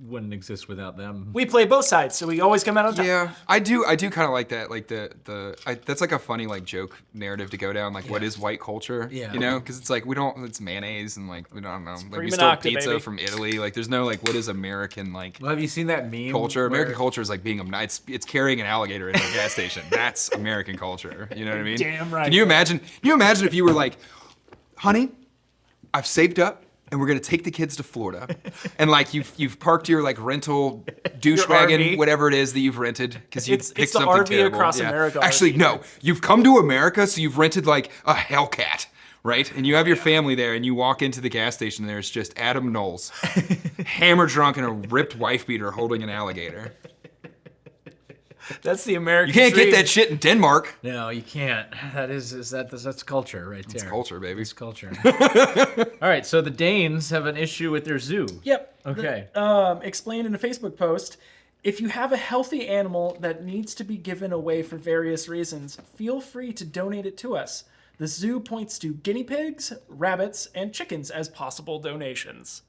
wouldn't exist without them. We play both sides, so we always come out on top. yeah, I do kind of like that. Like that's like a funny like joke narrative to go down. Like, what is white culture? Yeah. You know, because it's like it's mayonnaise and like we don't know. Like we prima stole nocta, pizza baby. from Italy. Like, there's no like what is American like Well, have you seen that meme? culture? American where- culture is like being it's carrying an alligator into a gas station. That's American culture. You know what I mean? Damn right. Can you imagine? Can you imagine if you were like, honey, I've saved up and we're gonna take the kids to Florida. And like you've parked your like rental douche RV. wagon, whatever it is that you've rented, because you It's picked the something RV terrible. across America Actually, RV. no. You've come to America, so you've rented like a Hellcat. Right? And you have your family there, and you walk into the gas station, and there's just Adam Knowles, hammer drunk in a ripped wife beater holding an alligator. That's the American You can't dream. get that shit in Denmark. No, you can't. That's culture right there. It's culture, baby. It's culture. All right, so the Danes have an issue with their zoo. Yep. Okay. Explained in a Facebook post, if you have a healthy animal that needs to be given away for various reasons, feel free to donate it to us. The zoo points to guinea pigs, rabbits, and chickens as possible donations.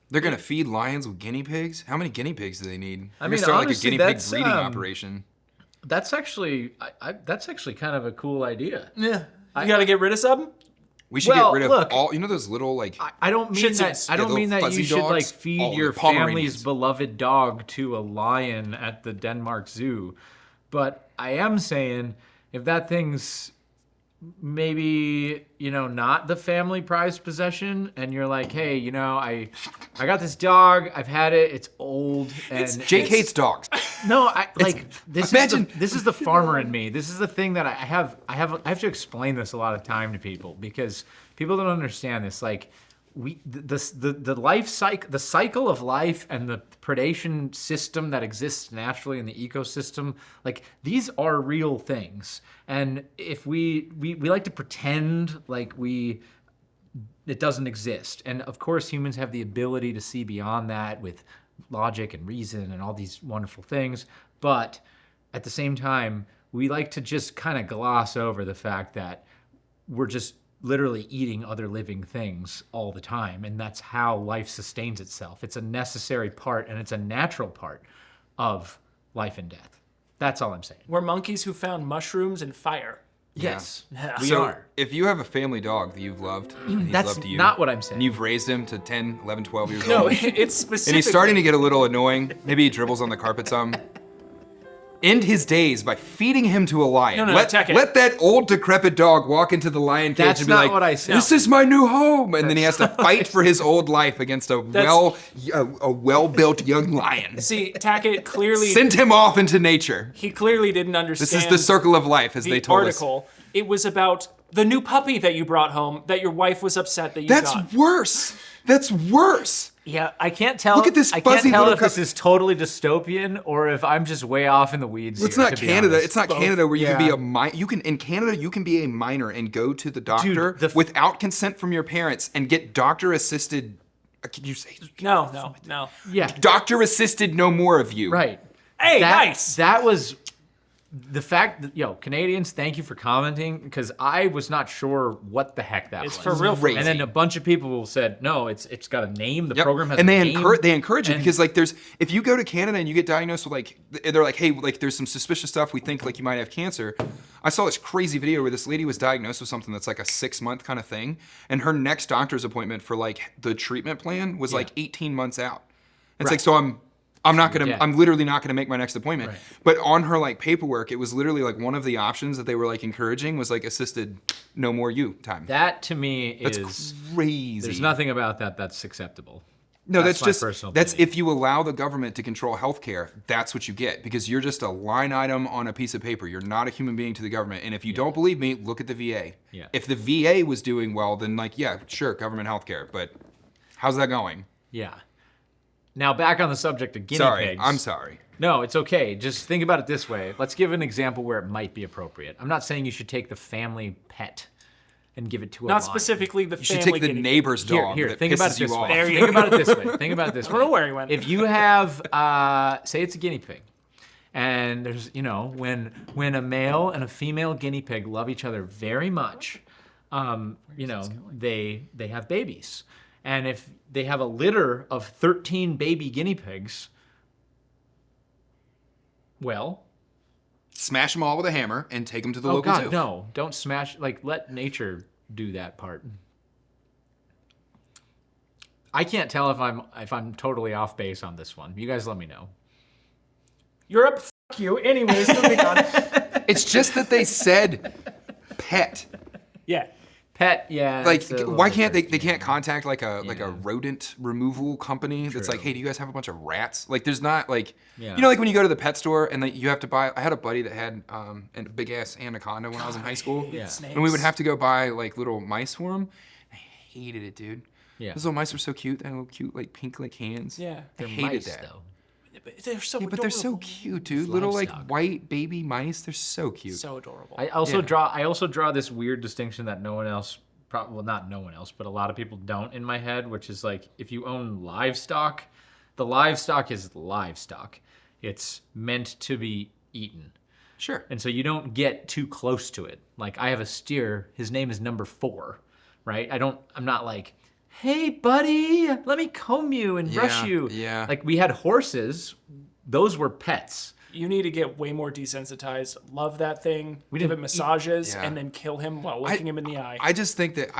They're gonna feed lions with guinea pigs? How many guinea pigs do they need? I They're mean, gonna start honestly, like a guinea pig that's, breeding operation. That's actually that's actually kind of a cool idea. Yeah. You gotta get rid of some? We should well, get rid of look, all. You know those little like. I don't mean Shih that. Tzus. I don't Yeah, mean little that you fuzzy should like dogs. feed Oh, your they're Pomeranians. family's beloved dog to a lion at the Denmark Zoo, but I am saying if that thing's maybe not the family prized possession, and you're like, hey, I got this dog. I've had it. It's old. And Jake hates dogs. No, this Imagine- this is the farmer in me. This is the thing that I have to explain this a lot of time to people because people don't understand this. Like the life cycle, the cycle of life, and the predation system that exists naturally in the ecosystem. Like these are real things, and if we like to pretend like it doesn't exist, and of course humans have the ability to see beyond that with logic and reason and all these wonderful things, but at the same time, we like to just kind of gloss over the fact that we're just literally eating other living things all the time, and that's how life sustains itself. It's a necessary part, and it's a natural part of life and death. That's all I'm saying. We're monkeys who found mushrooms and fire. Yes, Yeah. we So, are. if you have a family dog that you've loved, and he's That's loved you, not what I'm saying. and you've raised him to 10, 11, 12 years No, old, it's specific. and he's starting to get a little annoying, maybe he dribbles on the carpet some, end his days by feeding him to a lion. No, let Tackett. that old decrepit dog walk into the lion cage That's and be not like, what I said. this is my new home, and then he has to fight for his old life against a well-built young lion. See, Tackett clearly Send him off into nature. he clearly didn't understand. This is the circle of life, as the they told us. article. It was about the new puppy that you brought home that your wife was upset that you That's got. worse. That's worse. Yeah, I can't tell. Look at this I can't fuzzy tell little if this is totally dystopian or if I'm just way off in the weeds. It's here, not to be Canada. honest. It's not Canada where you can be Yeah. a in Canada you can be a minor and go to the doctor the f- without consent from your parents and get doctor assisted. Can you say No. Yeah, doctor assisted? No more of you. right. Hey, That- nice. That was the fact that, Canadians, thank you for commenting, because I was not sure what the heck that It's was. for real. Crazy. And then a bunch of people said, no, it's got a name. The Yep. program has and a they name. encourage it And- because like if you go to Canada and you get diagnosed with like they're like, hey, like there's some suspicious stuff, we think like you might have cancer. I saw this crazy video where this lady was diagnosed with something that's like a 6-month kind of thing, and her next doctor's appointment for like the treatment plan was like 18 months out. It's Right. like, so Yeah. I'm literally not gonna make my next appointment. Right. But on her like paperwork, it was literally like one of the options that they were like encouraging was like assisted no more you time. That to me That's is, crazy. there's nothing about that that's acceptable. No, That's that's my just personal that's opinion. if you allow the government to control healthcare, that's what you get because you're just a line item on a piece of paper. You're not a human being to the government. And if you don't believe me, look at the VA. Yeah. If the VA was doing well, then like yeah, sure, government healthcare, but how's that going? Yeah. Now back on the subject of guinea Sorry, pigs. I'm sorry. No, it's okay. Just think about it this way. Let's give an example where it might be appropriate. I'm not saying you should take the family pet and give it to a Not lion. specifically the You should family take the guinea- neighbor's dog Here, that think about pisses it you this off. way. There you Think go. about it this way. Think about it this way. I don't know where he went. If you have, say it's a guinea pig, and there's, when a male and a female guinea pig love each other very much, they have babies. And if they have a litter of 13 baby guinea pigs, well, Smash them all with a hammer and take them to the oh local God, zoo. no, don't smash, let nature do that part. I can't tell if I'm totally off base on this one. You guys let me know. You're up. Fuck you. Anyways, moving on. It's just that they said pet. Yeah. Pet, yeah. Like, it's a little why can't they different. can't contact like a rodent removal company that's like, hey, do you guys have a bunch of rats? Like, there's not like, Yeah. you know, like when you go to the pet store and like you have to buy. I had a buddy that had a big ass anaconda when I was in high school, Yeah. and we would have to go buy like little mice for him. I hated it, dude. Yeah. Those little mice were so cute. They had little cute like pink like hands. Yeah. I They're hated mice, that. though. But they're so Yeah, but they're so adorable. cute, dude. Little like livestock. white baby mice. They're so cute. So adorable. I also Yeah. draw this weird distinction that no one else, well, not no one else, but a lot of people don't in my head, which is like if you own livestock, the livestock is livestock. It's meant to be eaten. Sure. And so you don't get too close to it. Like I have a steer, his name is number 4, right? I'm not like, hey buddy, let me comb you and brush Yeah, you. yeah. Like we had horses, those were pets. You need to get way more desensitized. Love that thing. Give didn't it massages Yeah. and then kill him while looking him in the eye. I just think that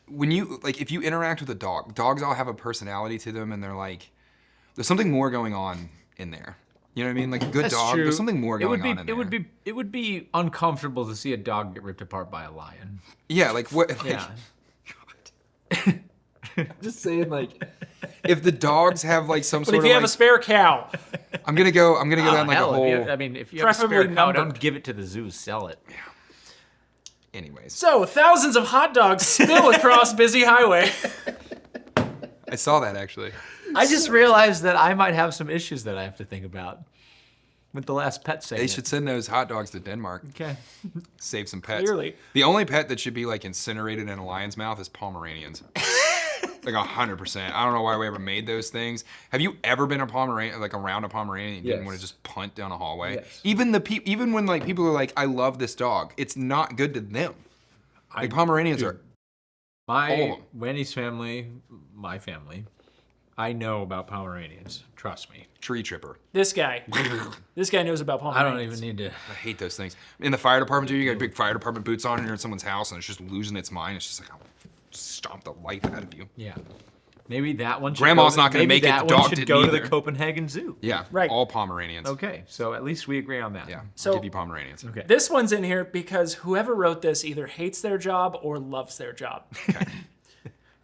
when you like if you interact with a dog, dogs all have a personality to them, and they're like, there's something more going on in there. You know what I mean? Like a good That's dog, true. there's something more going on in there. It would be uncomfortable to see a dog get ripped apart by a lion. Yeah, like what? Like, Yeah. just saying, like, if the dogs have like some but sort if of you have like, a spare cow, I'm gonna go down like Hell, a whole. if you have a spare Preferably cow, numbered. don't give it to the zoo, sell it. Anyways, so thousands of hot dogs spill across busy highway. I saw that actually. I just realized that I might have some issues that I have to think about with the last pet segment. They should send those hot dogs to Denmark. Okay. Save some pets. Clearly. The only pet that should be like incinerated in a lion's mouth is Pomeranians. Like 100%. I don't know why we ever made those things. Have you ever been a Pomeranian, like around a Pomeranian, and you didn't Yes. want to just punt down a hallway? Yes. Even when like people are like, I love this dog, it's not good to them. Like Pomeranians are. All of My them. Wendy's family, my family, I know about Pomeranians. Trust me. Tree tripper. This guy knows about I Pomeranians. don't even need to. I hate those things. In the fire department, too, you got big fire department boots on, and you're in someone's house, and it's just losing its mind. It's just like, I'll stomp the life out of you. Yeah. Maybe that one should Grandma's go, not gonna maybe make it, that the one dog should didn't go to the either. Copenhagen Zoo. Yeah, Right. all Pomeranians. Okay, so at least we agree on that. Yeah, So- I'll give you Pomeranians. Okay. This one's in here because whoever wrote this either hates their job or loves their job.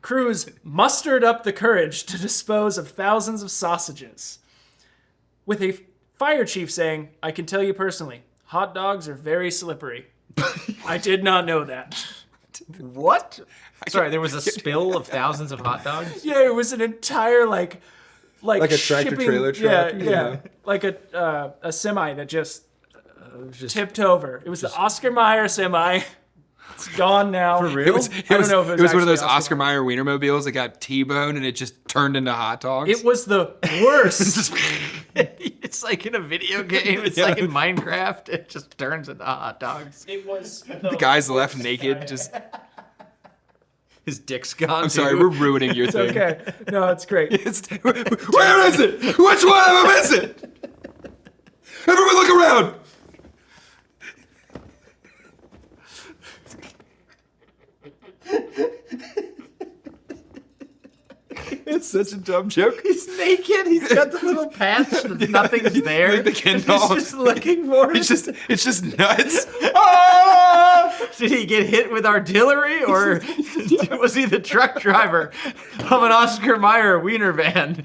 Crews mustered up the courage to dispose of thousands of sausages, with a fire chief saying, I can tell you personally, hot dogs are very slippery. I did not know that. What? Sorry, there was a spill of thousands of hot dogs? Yeah, it was an entire like Like a tractor shipping- trailer truck, Yeah, you yeah. know? Like a semi that just tipped over. It was the Oscar Mayer semi. It's gone now. For real? I don't know if it was one of those actually Oscar Mayer Wienermobiles that got T-boned and it just turned into hot dogs. It was the worst. It's like in a video game. It's like in Minecraft. It just turns into hot dogs. It was the guy's left naked. Just His dick's gone. I'm sorry, too. we're ruining your thing. okay. No, it's great. Where is it? Which one of them is it? Everyone, look around. It's such a dumb joke. He's naked. He's got the little patch. That nothing is there. Like the Ken doll. He's just looking for it. It's just nuts. Did he get hit with artillery, or was he the truck driver of an Oscar Mayer wiener van?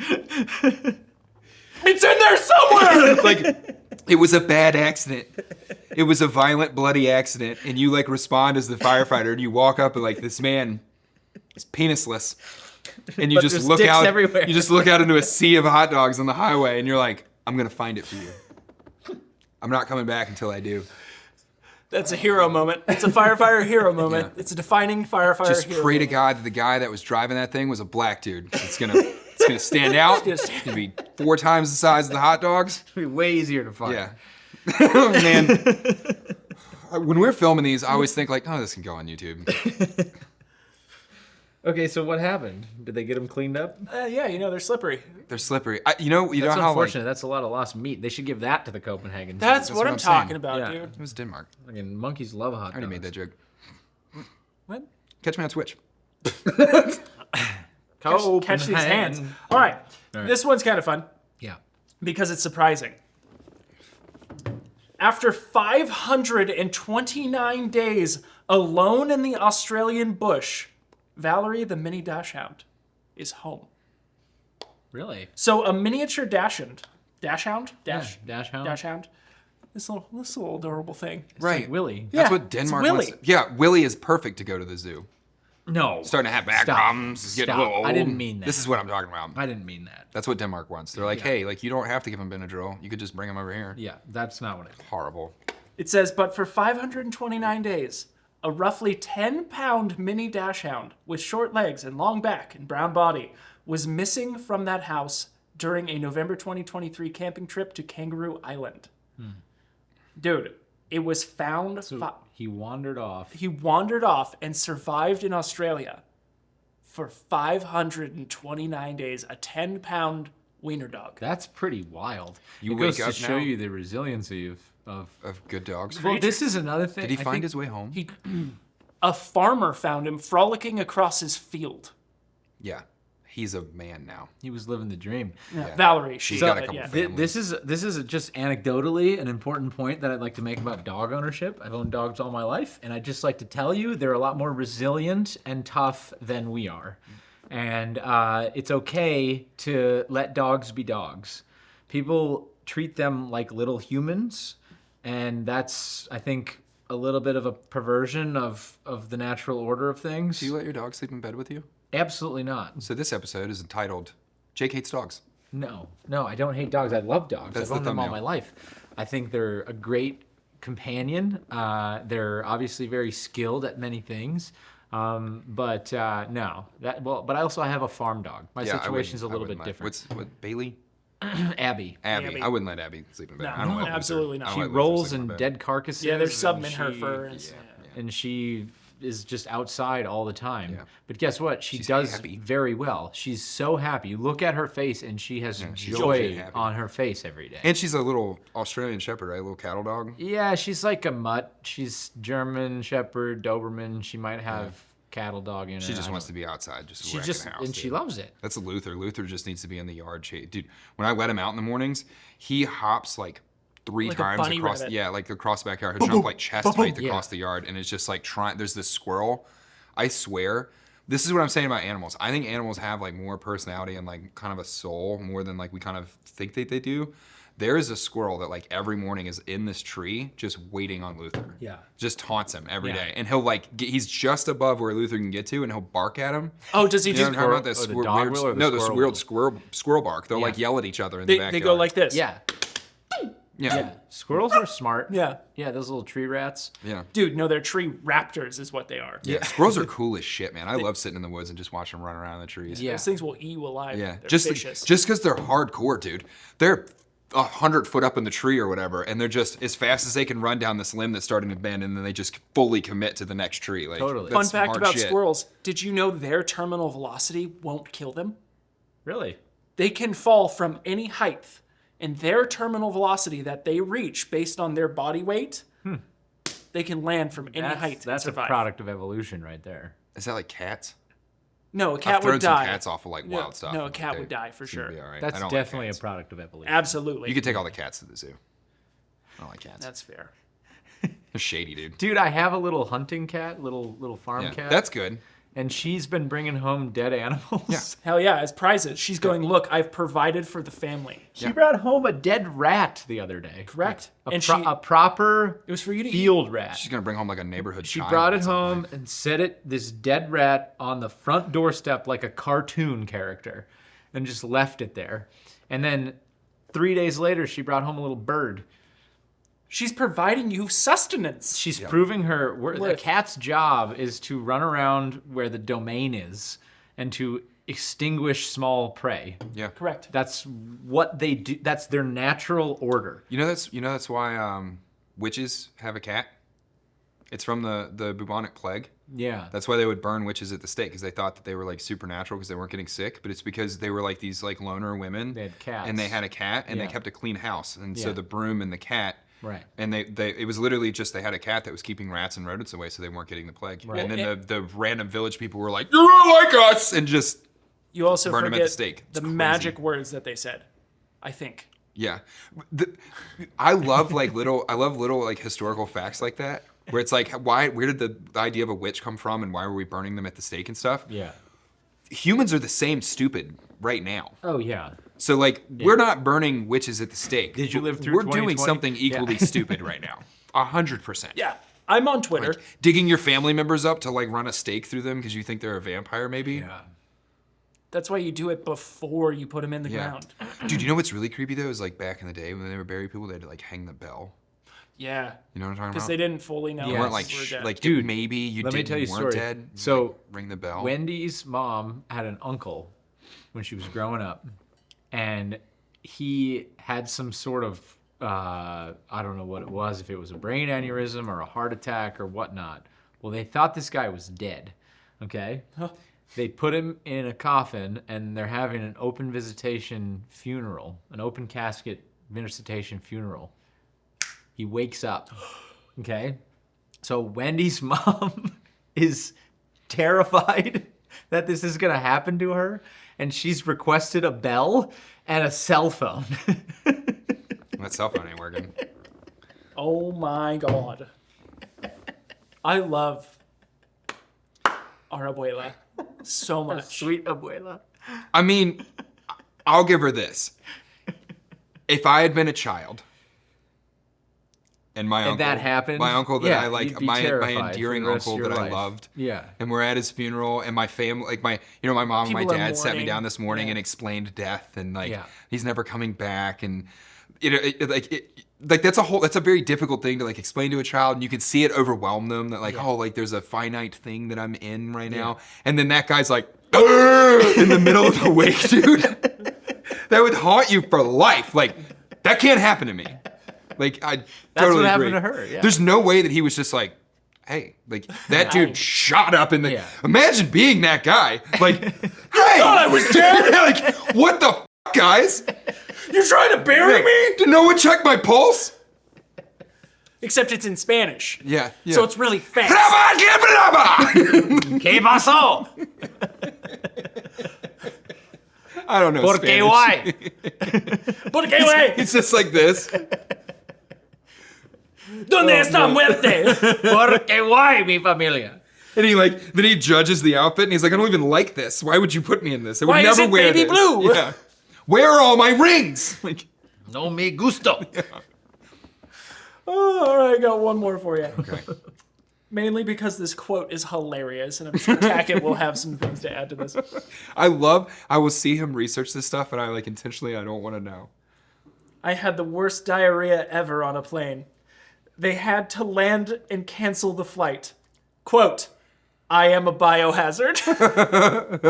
It's in there somewhere. Like, it was a bad accident. It was a violent, bloody accident, and you like respond as the firefighter, and you walk up and like, this man is penisless, and you But just there's look dicks out. everywhere. You just look out into a sea of hot dogs on the highway, and you're like, I'm gonna find it for you. I'm not coming back until I do. That's a hero moment. It's a firefighter hero moment. Yeah. It's a defining firefighter Just hero pray to moment. God that the guy that was driving that thing was a black dude. It's gonna stand out. It's gonna be 4 times the size of the hot dogs. It'd be way easier to find. Yeah. Oh, man. When we're filming these, I always think like, oh, this can go on YouTube. Okay, so what happened? Did they get them cleaned up? Yeah, you know, they're slippery. They're slippery. You know That's how like unfortunate. That's a lot of lost meat. They should give that to the Copenhagen. That's That's what what I'm I'm saying. talking about, Yeah. dude. it was Denmark. Fucking monkeys love hot dogs. I already made that joke. What? Catch me on Twitch. Catch these hands. All right. This one's kind of fun Yeah. because it's surprising. After 529 days Alone in the Australian bush, Valerie the mini dachshund is home. Really? So a miniature dachshund. Dachshund? Dachshund. This little adorable thing. Right. Like Willie. That's Yeah, what Denmark it's wants. Willie. Yeah, Willie is perfect to go to the zoo. No. Starting to have back Stop. problems. He's getting a Stop. little old. I didn't mean that. This is what I'm talking about. I didn't mean that. That's what Denmark wants. They're like, hey, like you don't have to give him Benadryl. You could just bring him over here. Yeah, that's not what I meant. Horrible. It says, but for 529 days, a roughly 10-pound mini dachshund with short legs and long back and brown body was missing from that house during a November 2023 camping trip to Kangaroo Island. Dude, it was found. He wandered off. He wandered off and survived in Australia for 529 days. A 10-pound wiener dog. That's pretty wild. You it goes wake to up show now- you the resiliency of. Of good dogs. Well, this is another thing. Did he I find think his way home? A farmer found him frolicking across his field. Yeah. He's a man now. He was living the dream. Yeah. Valerie, She's she's got a couple families. This is just anecdotally an important point that I'd like to make about dog ownership. I've owned dogs all my life, and I'd just like to tell you they're a lot more resilient and tough than we are. And it's okay to let dogs be dogs. People treat them like little humans, and that's, I think, a little bit of a perversion of the natural order of things. Do you let your dog sleep in bed with you? Absolutely not. So this episode is entitled Jake Hates Dogs. No, I don't hate dogs. I love dogs. That's I've owned the them all my thumbnail. life. I think they're a great companion. They're obviously very skilled at many things. But no. But I also have a farm dog. My situation's a little bit different. What, Bailey? Abby. Abby. I wouldn't let Abby sleep in bed. No, I don't let Luther. absolutely not. I don't She let Luther rolls sleep in bed. dead carcasses. Yeah, there's and something in her she- fur. And she is just outside all the time. Yeah. But guess what? She She's does happy. very well. She's so happy. You look at her face, and she has she's joy happy. on her face every day. And she's a little Australian Shepherd, right? A little cattle dog. Yeah, she's like a mutt. She's German Shepherd, Doberman. She might have cattle dog in her. She just wants to be outside, just She wrecking just the house. and she dude. loves it. That's Luther. Luther just needs to be in the yard. Dude, when I let him out in the mornings, he hops like three Like a times bunny across. rabbit. Yeah, like across the backyard. He'll jump like chest height Yeah. across the yard, and it's just like trying. There's this squirrel. I swear, this is what I'm saying about animals. I think animals have like more personality and like kind of a soul more than like we kind of think that they do. There is a squirrel that like every morning is in this tree just waiting on Luther. Yeah. Just taunts him every Yeah. day, and he'll like he's just above where Luther can get to, and he'll bark at him. Oh, does he You know just? what I'm talking about? This or the weird, dog will or the no, this squirrel weird squirrel bark. They'll Yeah. like yell at each other in the They backyard. go like this. Yeah. yeah. Yeah. Squirrels are smart. Yeah. Yeah, those little tree rats. Yeah. Dude, no, they're tree raptors is what they are. Yeah. Squirrels are cool as shit, man. I love sitting in the woods and just watching them run around in the trees. Yeah. Those things will eat you alive. Yeah. They're Just vicious. because they're hardcore, dude. They're 100 foot up in the tree or whatever, and they're just as fast as they can run down this limb that's starting to bend, and then they just fully commit to the next tree. Like, Totally. Fun that's fact hard about shit. squirrels: did you know their terminal velocity won't kill them? Really? They can fall from any height, and their terminal velocity that they reach based on their body weight, they can land from any height That's and a survive. product of evolution right there. Is that like cats? No, a I've cat thrown would some die. cats off of like No, wild stuff. no, a and, cat they would die for seem to sure. be all right. That's I don't definitely like a cats. product of evolution. Absolutely. You could take all the cats to the zoo. I don't like cats. That's fair. They're shady, dude. Dude, I have a little hunting cat, little farm Yeah. cat. That's good. and she's been bringing home dead animals. Yeah. Hell yeah, as prizes. She's going, look, I've provided for the family. She brought home a dead rat the other day. Correct. A, And a proper it was for you to eat. field rat. She's gonna bring home like a neighborhood She child brought at it some home point. and set it, this dead rat, on the front doorstep like a cartoon character and just left it there. And then 3 days later, she brought home a little bird. She's providing you sustenance. She's proving her, a Worth. cat's job is to run around where the domain is and to extinguish small prey. Yeah. Correct. That's what they do. That's their natural order. You know that's why witches have a cat. It's from the bubonic plague. Yeah. That's why they would burn witches at the stake, because they thought that they were like supernatural because they weren't getting sick. But it's because they were like these like loner women. They had cats. And they had a cat, and Yeah. they kept a clean house. And so Yeah. the broom and the cat. Right. And it was literally just they had a cat that was keeping rats and rodents away, so they weren't getting the plague. Right. And then the random village people were like, "You're not like us," and just You also Burn 'em at forget the stake. It's the crazy. magic words that they said, I think. yeah. I love little like historical facts like that. where it's like, where did the idea of a witch come from, and why were we burning them at the stake and stuff? Yeah. Humans are the same stupid right now. Oh yeah. So like, we're not burning witches at the stake. Did you live through We're 2020? doing something equally stupid right now. 100%. Yeah. I'm on Twitter. Like, digging your family members up to like run a stake through them because you think they're a vampire, maybe. Yeah. That's why you do it before you put them in the ground. Dude, you know what's really creepy though? Is like back in the day when they would bury people, they had to like hang the bell. Yeah. You know what I'm talking Because about? they didn't fully know. You Yes. weren't like, we're dead. like, Dude, maybe you let me didn't tell you a weren't story. dead. So, like, ring the bell. Wendy's mom had an uncle when she was growing up, and he had some sort of I don't know what it was, if it was a brain aneurysm or a heart attack or whatnot. Well, they thought this guy was dead. Okay. They put him in a coffin, and they're having an open visitation funeral, an open casket visitation funeral. He wakes up. Okay. So Wendy's mom is terrified that this is going to happen to her, and she's requested a bell and a cell phone. That cell phone ain't working. Oh my God. I love our abuela so much. Sweet abuela. I mean, I'll give her this. If I had been a child, and my And uncle, that happened, my uncle that yeah, I you'd like, be my terrified endearing for the rest of uncle your that I life. loved, Yeah. and we're at his funeral, and my family, like my mom and my People are dad sat me mourning. down this morning Yeah. and explained death, and like Yeah. he's never coming back, and like that's a very difficult thing to like explain to a child, and you can see it overwhelm them that like, oh, like there's a finite thing that I'm in right now, and then that guy's like in the middle of the wake, dude. That would haunt you for life. Like that can't happen to me. Like I totally what agree. happened to her, yeah. There's no way that he was just like, hey, like that dude shot up in the. Yeah. Imagine being that guy. Like, hey, I was dead. Like, what the f, guys? You're trying to bury me? Did no one check my pulse? Except it's in Spanish. Yeah. So it's really fast. ¿Qué pasó? I don't know. ¿Por qué Spanish. why? Porque, güey, It's just like this. ¿dónde está muerte? ¿Por qué why, mi familia? And then he judges the outfit and he's like, I don't even like this. Why would you put me in this? I would Why never is it wear baby this. blue? Yeah. Where are all my rings? Like, No me gusto. Oh, all right, I got one more for you. okay. Mainly because this quote is hilarious, and I'm sure Tackett will have some things to add to this. I will see him research this stuff, and I don't want to know. I had the worst diarrhea ever on a plane. They had to land and cancel the flight. Quote, I am a biohazard.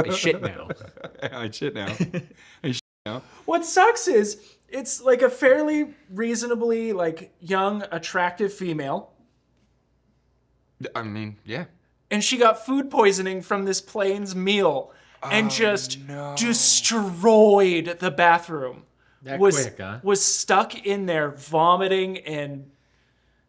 I shit now. I shit now. What sucks is it's like a fairly reasonably like young, attractive female, I mean, yeah. and she got food poisoning from this plane's meal and just destroyed the bathroom. That was quick, huh? was stuck in there vomiting and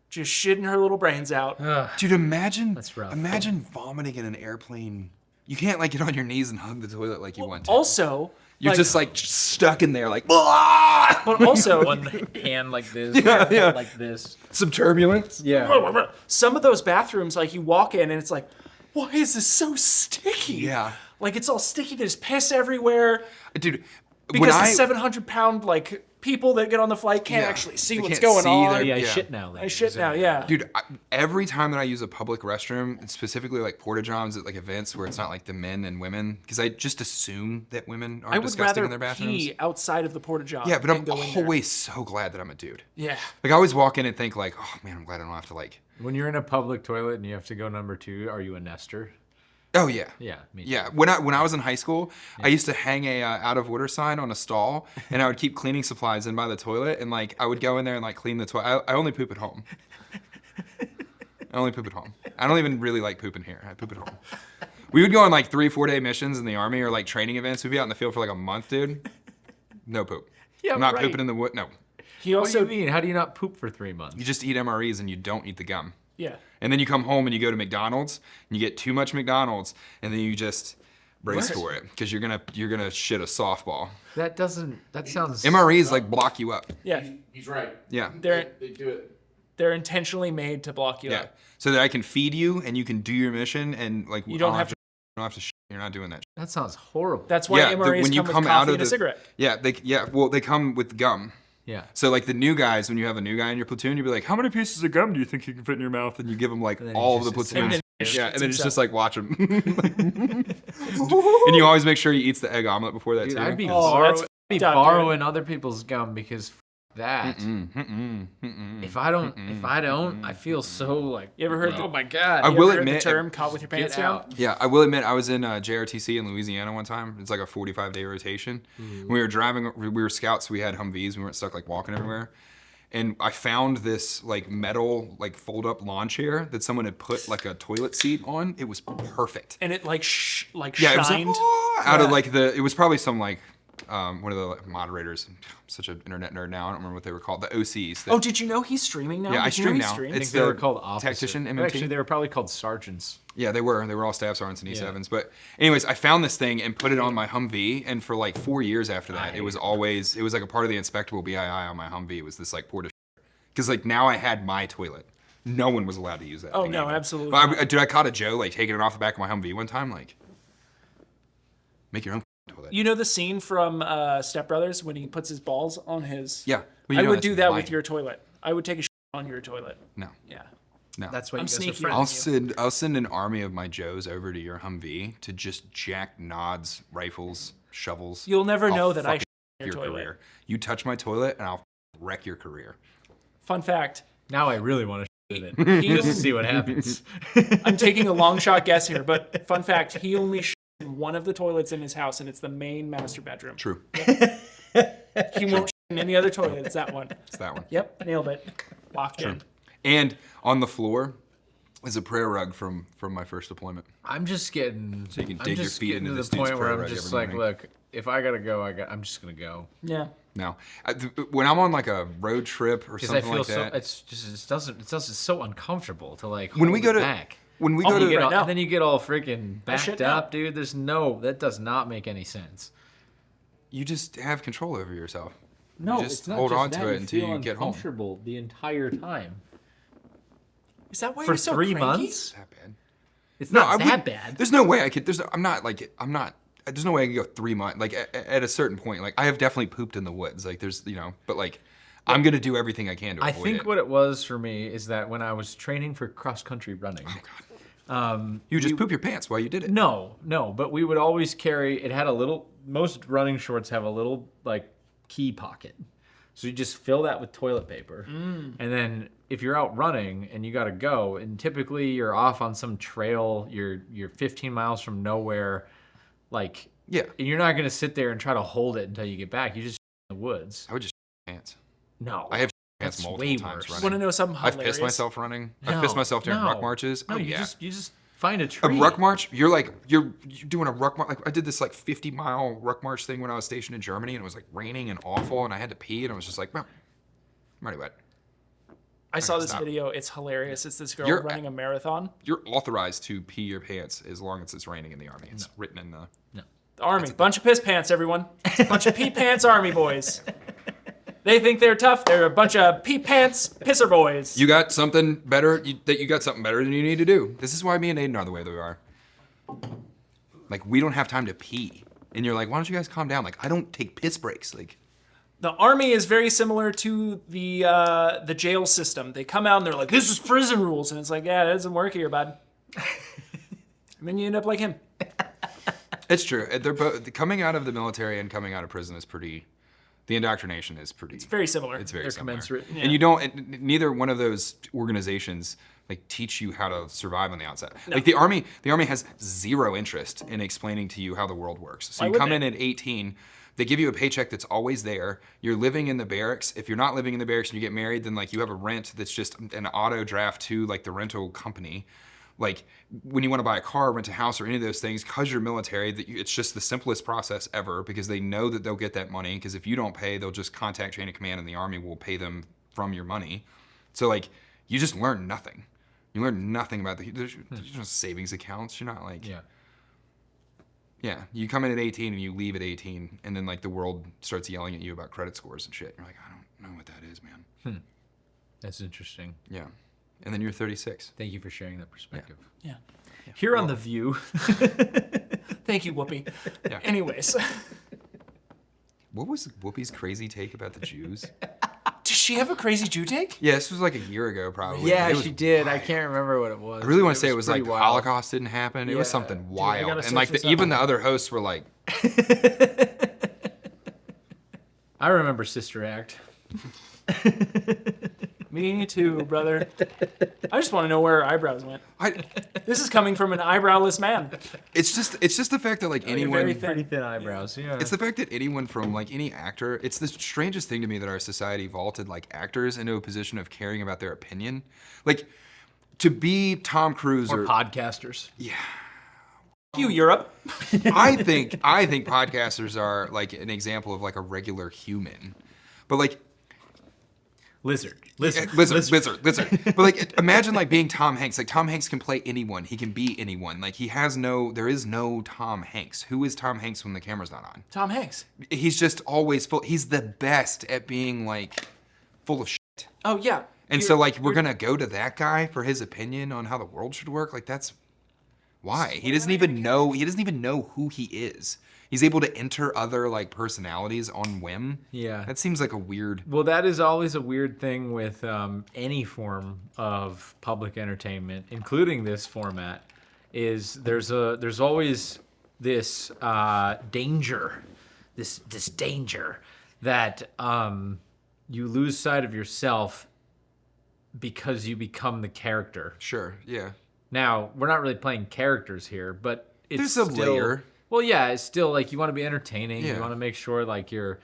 just shitting her little brains out. Dude, imagine That's rough. Imagine vomiting in an airplane. You can't like get on your knees and hug the toilet like you want to. Also, You're just like stuck in there, like "Ah!" but also, One hand like this, yeah. like this. Some turbulence. Yeah. some of those bathrooms, like you walk in and it's like, why is this so sticky? Yeah. Like it's all sticky. There's piss everywhere. Dude, Because the 700-pound like people that get on the flight can't Yeah. actually see They what's can't going see on. their- Yeah, I Yeah. shit now. I shit now, yeah. Dude, every time that I use a public restroom, specifically like porta johns at like events where it's not like the men and women, because I just assume that women are I would disgusting rather in their bathrooms. pee outside of the porta john. Yeah, but than I'm go in there. always so glad that I'm a dude. Yeah. Like I always walk in and think like, oh man, I'm glad I don't have to like. When you're in a public toilet and you have to go number 2, are you a nester? Oh yeah. Yeah, me too. Yeah, when I was in high school, I used to hang a out of order sign on a stall, and I would keep cleaning supplies in by the toilet, and like I would go in there and like clean the toilet. I only poop at home. I only poop at home. I don't even really like pooping here. I poop at home. We would go on like 3-4 day missions in the army or like training events. We'd be out in the field for like a month, dude. No poop. Yeah, I'm not right. pooping in the wood. No, He What do also, you mean? How do you not poop for 3 months? you just eat MREs and you don't eat the gum. yeah. And then you come home and you go to McDonald's and you get too much McDonald's and then you just brace What? for it because you're gonna shit a softball. That sounds... MREs like block you up. Yeah. He's right. Yeah. They're, They do it. They're intentionally made to block you Yeah. out. So that I can feed you and you can do your mission and like You don't have to. You don't have to. You're not doing that. That sounds horrible. That's why MRAs come with coffee and a cigarette. Yeah. Well, they come with gum. Yeah. So like the new guys, when you have a new guy in your platoon, you'll be like, how many pieces of gum do you think you can fit in your mouth? And you give him like then all of he the just platoon. sits Yeah, there. and then it's himself. just like watch him. And you always make sure he eats the egg omelet before that Dude, too. I'd be, Oh, that's I'd be fucked up, borrowing other people's gum because that. If I don't, I feel so like. You ever heard Oh the, my god. I you will ever heard admit- the term "caught with your pants Get down"? out. Yeah, I will admit I was in JRTC in Louisiana one time. It's like a 45-day rotation. We were driving, we were scouts, so we had Humvees. We weren't stuck like walking everywhere. And I found this like metal like fold-up lawn chair that someone had put like a toilet seat on. It was perfect. And it like Yeah, it was like, shined. "Oh," out of like it was probably some like one of the like, moderators. I'm such an internet nerd now. I don't remember what they were called. The OCs. Oh, did you know he's streaming now? Yeah, I Did you know stream he's now. streaming? I It's think they were the called officers. tactician MMT. Actually, they were probably called sergeants. Yeah, they were. They were all staff sergeants and E7s. But anyways, I found this thing and put it on my Humvee, and for like 4 years after that, it was like a part of the inspectable BII on my Humvee. It was this like porta, because like now I had my toilet. No one was allowed to use that. Oh, thing no, anymore. absolutely But not. dude, I caught a Joe like taking it off the back of my Humvee one time. Like, make your own toilet. You know the scene from Step Brothers when he puts his balls on his. Yeah, well, you I know would that's do that lying. with your toilet. I would take a shit on your toilet. No, Yeah. no. That's why I'm you guys are sneaky. friends. I'll send an army of my Joes over to your Humvee to just jack nods, rifles, shovels. You'll never I'll know that I fucking shit on your toilet. career. You touch my toilet and I'll wreck your career. Fun fact. Now I really want to shit in it just to see what happens. I'm taking a long shot guess here, but fun fact, he only shit in one of the toilets in his house, and it's the main master bedroom. True. He won't shit in any other toilet. It's that one. It's that one. Yep, nailed it. Locked in. And on the floor is a prayer rug from my first deployment. I'm just getting. So you can I'm dig your just feet getting into to this the dude's point where prayer I'm rug just every like, morning. look, if I gotta go, I'm just gonna go. Yeah. No. When I'm on like a road trip or Because I something feel like so. that. It's so uncomfortable to like. When we hold go it to- back. When we Oh, go you to get All- now. and then you get all freaking shit backed now. up, dude. That does not make any sense. you just have control over yourself. No, You just it's not hold just on that. to it until feel you get home. uncomfortable the entire time. Is that why For you're so 3 cranky? months? That bad. It's No, not I that wouldn't- bad. There's no way I could. There's no way I could go 3 months. Like at a certain point, like I have definitely pooped in the woods. Like there's, but like I'm gonna do everything I can to I avoid think it. what it was for me is that when I was training for cross country running. You just poop your pants while you did it. No, but we would always carry. It had a little. Most running shorts have a little like key pocket, so you just fill that with toilet paper, and then if you're out running and you got to go, and typically you're off on some trail, you're 15 miles from nowhere, like Yeah, you're not gonna sit there and try to hold it until you get back. You just in the woods. I would just pants. No, I have pants That's multiple way times worse. Want to running. know something I've hilarious? pissed myself running. I've No, pissed myself during no. ruck marches. No, Oh you yeah. just find a A tree. ruck march, you're doing a ruck march. Like I did this like 50-mile ruck march thing when I was stationed in Germany, and it was like raining and awful, and I had to pee, and I was just like, well, I'm already wet. I saw this Stop. video. It's hilarious. It's this girl You're- running a marathon. You're authorized to pee your pants as long as it's raining in the army. It's written in the. The army. Bunch of piss pants, everyone. Bunch of pee pants army boys. They think they're tough. They're a bunch of pee pants pisser boys. You got something better. You got something better than you need to do. This is why me and Aiden are the way that we are. Like we don't have time to pee, and you're like, why don't you guys calm down? Like I don't take piss breaks. Like The army is very similar to the jail system. They come out and they're like, "This is prison rules," and it's like, "Yeah, that doesn't work here, bud." And then you end up like him. it's true. They're both coming out of the military and coming out of prison is pretty. The indoctrination is pretty. It's very similar. It's very They're similar. commensurate. And you don't. And neither one of those organizations like teach you how to survive on the outside. Like the army has zero interest in explaining to you how the world works. So Why you would come they? in at 18. They give you a paycheck that's always there. You're living in the barracks. If you're not living in the barracks and you get married, then like you have a rent that's just an auto draft to like the rental company. Like when you want to buy a car, rent a house, or any of those things, because you're military, it's just the simplest process ever because they know that they'll get that money. Because if you don't pay, they'll just contact chain of command and the army will pay them from your money. So like you just learn nothing. You learn nothing about there's no savings accounts. You're not like yeah. You come in at 18 and you leave at 18, and then like the world starts yelling at you about credit scores and shit. You're like, I don't know what that is, man. That's interesting. Yeah. And then you're 36. Thank you for sharing that perspective. Yeah. Here on The View. Thank you, Whoopi. Yeah. Anyways, What was Whoopi's crazy take about the Jews? does she have a crazy Jew take? Yeah, this was like a year ago, probably. Yeah, It was she did. I wild. can't remember what it was. I really want to say it was like pretty the wild. Holocaust didn't happen. It was Yeah. something I wild. gotta And like search this even up. the other hosts were like, I remember Sister Act. Me too, brother. I just want to know where her eyebrows went. I, This is coming from an eyebrowless man. it's just the fact that like very anyone thin. Pretty thin eyebrows, yeah. it's the fact that anyone from like any actor, it's the strangest thing to me that our society vaulted like actors into a position of caring about their opinion. Like to be Tom Cruise or or podcasters. You, Europe. I think podcasters are like an example of like a regular human. But like Lizard. lizard. But like imagine like being Tom Hanks. Like Tom Hanks can play anyone. He can be anyone. Like there is no Tom Hanks. Who is Tom Hanks when the camera's not on? Tom Hanks. He's just always full. He's the best at being like full of shit. Oh, yeah. And so like we're gonna go to that guy for his opinion on how the world should work. Like that's why he doesn't even know. He doesn't even know who he is. He's able to enter other like personalities on whim. Yeah. That seems like a weird. Well, that is always a weird thing with any form of public entertainment, including this format. Is there's always this danger, this danger that you lose sight of yourself because you become the character. Sure. Yeah. Now we're not really playing characters here, but it's There's a still, layer. Well, yeah, it's still like you want to be entertaining. Yeah. You want to make sure like you're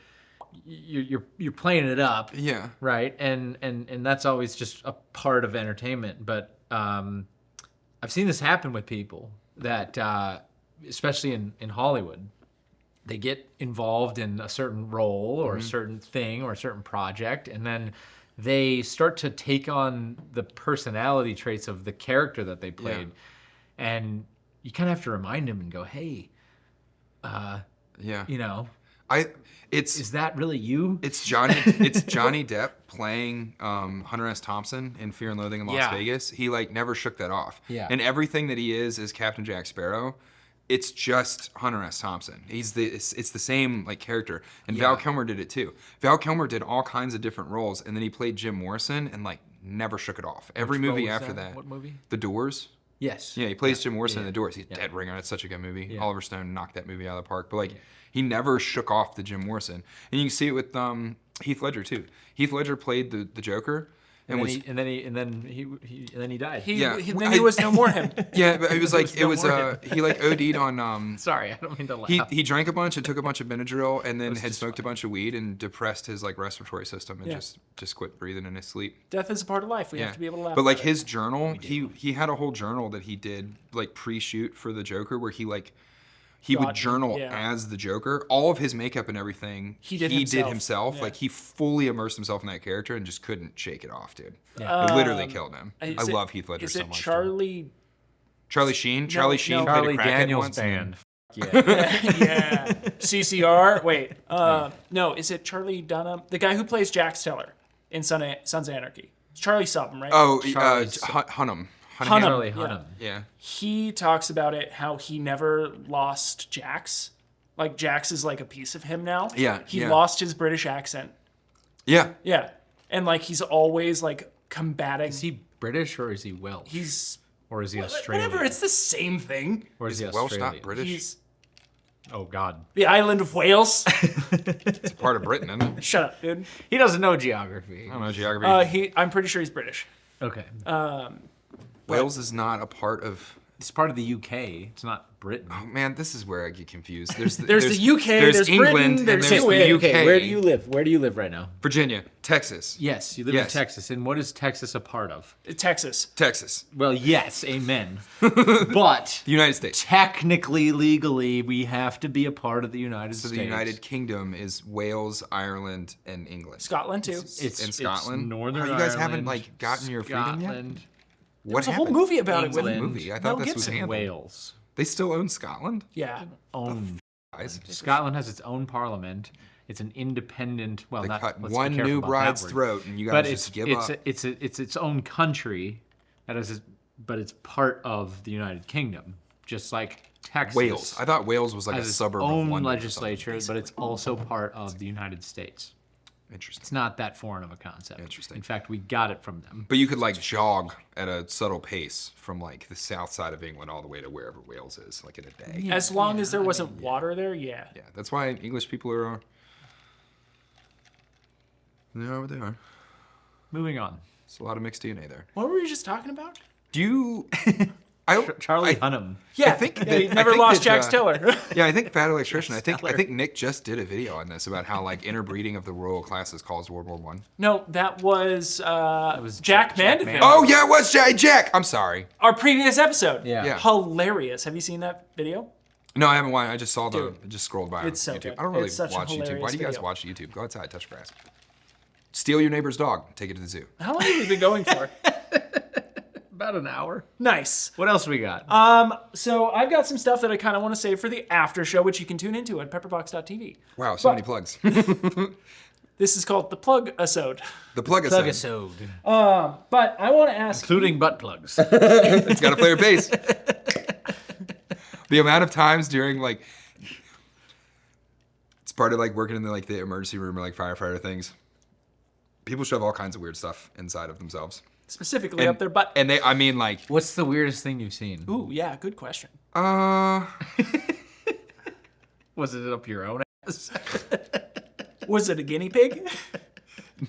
playing it up. Yeah. Right, and that's always just a part of entertainment. But I've seen this happen with people that, especially in Hollywood, they get involved in a certain role or a certain thing or a certain project, and then they start to take on the personality traits of the character that they played, and you kind of have to remind them and go, hey, Yeah. you know, It's is that really you? It's Johnny Depp playing Hunter S. Thompson in Fear and Loathing in Las Yeah. Vegas. He like never shook that off. Yeah. And everything that he is Captain Jack Sparrow. It's just Hunter S. Thompson. It's the same like character. And Val Kilmer did it too. Val Kilmer did all kinds of different roles, and then he played Jim Morrison and like never shook it off. Every Which role movie was after that. What movie? The Doors. Yes. Yeah, he plays Jim Morrison in The Doors. He's Yeah. dead ringer. It's such a good movie. Yeah. Oliver Stone knocked that movie out of the park. But like, he never shook off the Jim Morrison. And you can see it with Heath Ledger too. Heath Ledger played the Joker, and was And then he died. Then he was no more him. yeah. But it was like no more he like OD'd on. Sorry, I don't mean to laugh. He drank a bunch and took a bunch of Benadryl and then had smoked a bunch of weed and depressed his like respiratory system and Yeah. just quit breathing in his sleep. Death is a part of life. We have to be able to laugh. But like about it. his journal, he had a whole journal that he did like pre-shoot for the Joker where he would God, journal yeah. as the Joker. All of his makeup and everything He did himself. Yeah. Like he fully immersed himself in that character and just couldn't shake it off, dude. Yeah. It literally killed him. I Is it- love Heath Ledger Is so it much. Charlie? Charlie Sheen? Charlie Sheen no. played Charlie a crackhead Daniels once. band. Yeah. Yeah. CCR. Wait. No. Is it Charlie Dunham? The guy who plays Jax Teller in Sons of Anarchy. It's Charlie something, right? Oh, Charlie- Hunnam. Hunnam. Charlie Yeah. Hunnam. Yeah. He talks about it, how he never lost Jax. Like Jax is like a piece of him now. Yeah, He yeah. lost his British accent. Yeah. Yeah. And like he's always like combating. Is he British or is he Welsh? He's Or is he Australian? whatever. It's the same thing. Or is he Welsh Australian? not British? He's Oh God. the island of Wales. It's a part of Britain, isn't it? Shut up, dude. He doesn't know geography. I don't know geography. I'm pretty sure he's British. Okay. Wales is not a part of. It's part of the UK. It's not Britain. Oh man, this is where I get confused. There's the UK, there's England, Britain, and there's there's UK. the UK. Okay, where do you live? Where do you live right now? Virginia, Texas, Yes, you live Yes. in Texas. And what is Texas a part of? Texas. Texas, Well, yes, amen. But the United States. technically, legally, we have to be a part of the United So States. the United Kingdom is Wales, Ireland, and England. Scotland too. It's in Scotland? It's Northern Oh, you guys haven't, Ireland, like, gotten your freedom yet? Scotland, What There's a whole happened? movie about it with England, Movie. I Mel thought this was Gibson. Anthem. Wales. They still own Scotland, Yeah. Own. guys. Scotland has its own parliament, It's an independent. Well, They not cut let's be one careful new about that bride's word. throat, and you But guys it's just give it's up. it's its own country. That is, but it's part of the United Kingdom, just like Texas. Wales. I thought Wales was like a has its suburb of own London. legislature, but it's also part of the United States. Interesting. It's not that foreign of a concept. Interesting. In fact, we got it from them. But you could like jog at a subtle pace from like the south side of England all the way to wherever Wales is, like in a day. As long as there wasn't water there, yeah. Yeah, that's why English people are. They are what they are. Moving on. It's a lot of mixed DNA there. What were we just talking about? Do you? I Charlie I, Hunnam. Yeah, think yeah, that- he I never think lost that, Jax Teller. Yeah, I think Fat Electrician. I think Nick just did a video on this about how like interbreeding of the royal classes caused World War One. No, that was Jack Mandeville. Oh yeah, it was Jack. I'm sorry. Our previous episode. Yeah. Yeah. Hilarious. Have you seen that video? No, I haven't watched. I just saw Dude, I just scrolled by it's so YouTube. good. I don't really It's such a watch YouTube. Why hilarious do you guys video. watch YouTube? Go outside, touch grass. Steal your neighbor's dog. Take it to the zoo. How long have we been going for? About an hour. Nice. What else we got? So I've got some stuff that I kind of want to save for the after show, which you can tune into at pepperbox.tv. Wow, so many plugs. This is called the plug-isode. The plug Plug aside. But I want to ask, Including butt plugs. It's got a player base. The amount of times during like, it's part of like working in the emergency room or like firefighter things. People shove all kinds of weird stuff inside of themselves. specifically up their butt. And they, I mean like, What's the weirdest thing you've seen? Ooh, yeah, good question. Was it up your own ass? Was it a guinea pig?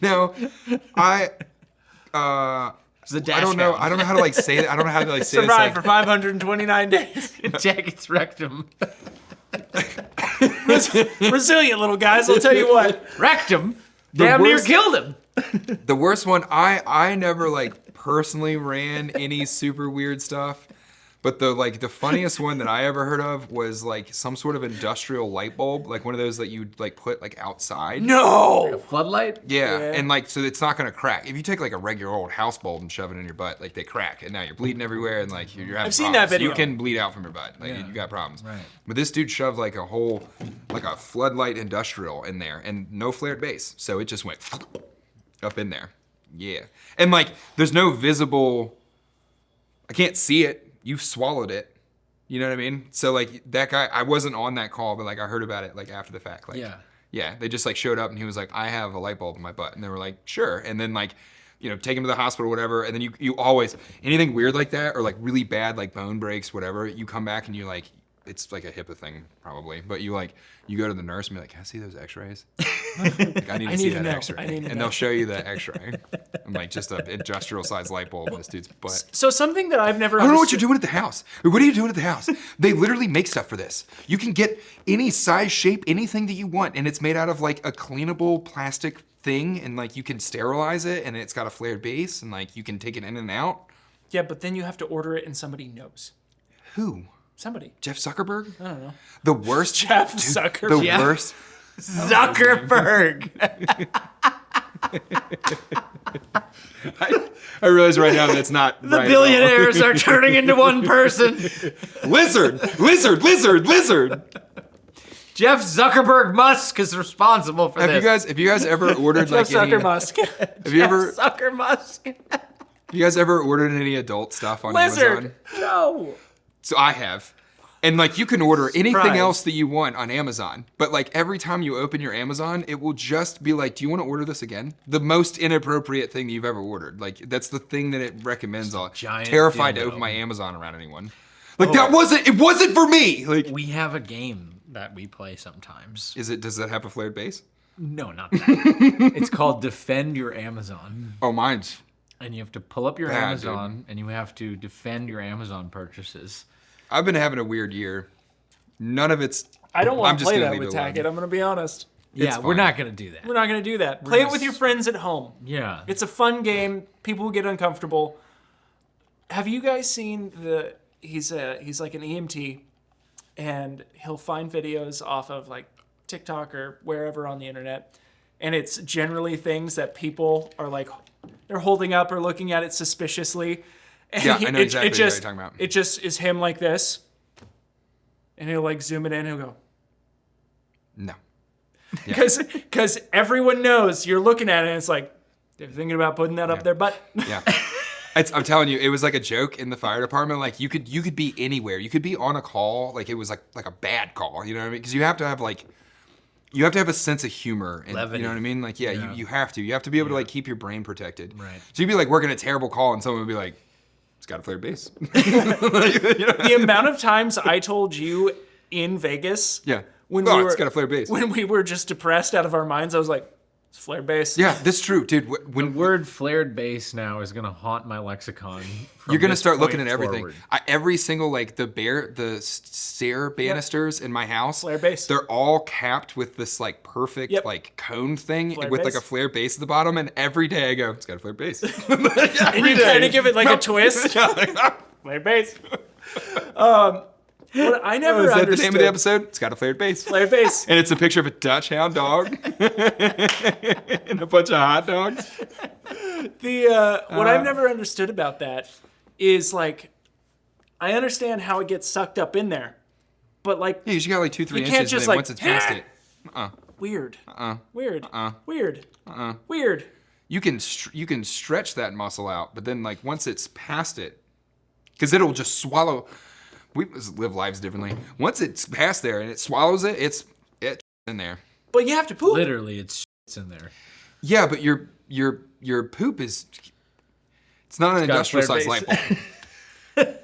no, I The I don't know. I don't know how to like say it. I don't know how to like say this. Survived Like, for 529 days. Jackett's rectum. Resilient little guys, I'll tell you what. Rectum? Damn near worst- killed him. the worst one, I never like personally ran any super weird stuff, but the funniest one that I ever heard of was like some sort of industrial light bulb, like one of those that you like put like outside. No! Floodlight? Yeah, Yeah. and like so it's not gonna crack. If you take like a regular old house bulb and shove it in your butt, like they crack, and now you're bleeding everywhere, and like you're having I've seen that problems. video. You can bleed out from your butt. Like Yeah. you got problems. Right. But this dude shoved like a whole, like a floodlight industrial in there, and no flared base, so it just went up in there. Yeah, and like there's no visible. I can't see it. You swallowed it. You know what I mean? So like that guy, I wasn't on that call, but like I heard about it like after the fact. Like, Yeah. yeah, they just like showed up and he was like, I have a light bulb in my butt, and they were like, sure. And then like, you know, take him to the hospital, or whatever. And then you always anything weird like that or like really bad like bone breaks, whatever. You come back and you like, it's like a HIPAA thing probably, but you go to the nurse and be like, can I see those X-rays? Like, I need to see to that know. X-ray, I need to and know. they'll show you the X-ray. I'm like just an industrial sized light bulb in this dude's butt. So something that I've never I don't know what you're understood- doing at the house. What are you doing at the house? They literally make stuff for this. You can get any size, shape, anything that you want, and it's made out of like a cleanable plastic thing, and like you can sterilize it, and it's got a flared base, and like you can take it in and out. Yeah, but then you have to order it and somebody knows. Who? Somebody. Jeff Zuckerberg? I don't know. The worst. Jeff dude, Zuckerberg. The Yeah. worst. Zuckerberg. I realize right now that's not The right. billionaires are turning into one person. Lizard. Jeff Zuckerberg Musk is responsible for this. Have you guys ever ordered like Jeff any? Zucker Musk. Have you ever? Zucker Musk. You guys ever ordered any adult stuff on Lizard. Amazon? No. So I have. And like you can order anything Surprise. else that you want on Amazon, but like every time you open your Amazon, it will just be like, do you want to order this again? The most inappropriate thing you've ever ordered. Like that's the thing that it recommends all. giant Terrified to dildo. open my Amazon around anyone. Like it wasn't for me. Like We have a game that we play sometimes. does that have a flared base? No, not that. It's called Defend Your Amazon. Oh, mine's. And you have to pull up your Bad, Amazon and you have to defend your Amazon purchases. I've been having a weird year. None of it's. I don't I'm want to just play gonna that leave with it alone. Tackett. I'm going to be honest. Yeah, we're fine. not going to do that. We're not going to do that. Play it with your friends at home. Yeah. It's a fun game. People will get uncomfortable. Have you guys seen he's like an EMT, and he'll find videos off of like TikTok or wherever on the internet, and it's generally things that people are like they're holding up or looking at it suspiciously. And Yeah, I know exactly what you're talking about. It just is him like this, and he'll like zoom it in and he'll go, No. Because everyone knows you're looking at it and it's like, they're thinking about putting that up their butt. Yeah. I'm telling you, it was like a joke in the fire department. Like you could be anywhere. You could be on a call. Like it was like a bad call. You know what I mean? Because you have to have a sense of humor. And, Levity. You know what I mean? Like, yeah. You have to. You have to be able to like keep your brain protected. Right. So you'd be like working a terrible call and someone would be like, it's got a flared base. The amount of times I told you in Vegas. Yeah. When it's got a flared base. When we were just depressed out of our minds, I was like, it's flared base. Yeah, that's true, dude. The word flared bass now is gonna haunt my lexicon. You're gonna this start looking point at everything. forward. Every single like the stair banisters in my house, Flare base. they're all capped with this like perfect Yep. like cone thing Flare with like base. a flare base at the bottom. And every day I go, it's got a flare base. And you kind of give it like a twist. Flared base. What I never Is that understood. the name of the episode? It's got a flared base. Flared base. And it's a picture of a Dutch hound dog and a bunch of hot dogs. What I've never understood about that is like, I understand how it gets sucked up in there, but like, Yeah, you just got like 2-3 You inches. can't just, and then like, once it's past it, weird. Weird. Weird. Weird. you can stretch that muscle out, but then like once it's past it, because it'll just swallow. We live lives differently. Once it's past there and it swallows it, it's in there. But you have to poop. Literally, it's in there. Yeah, but your poop is. It's not an got a industrial flare size light base. bulb.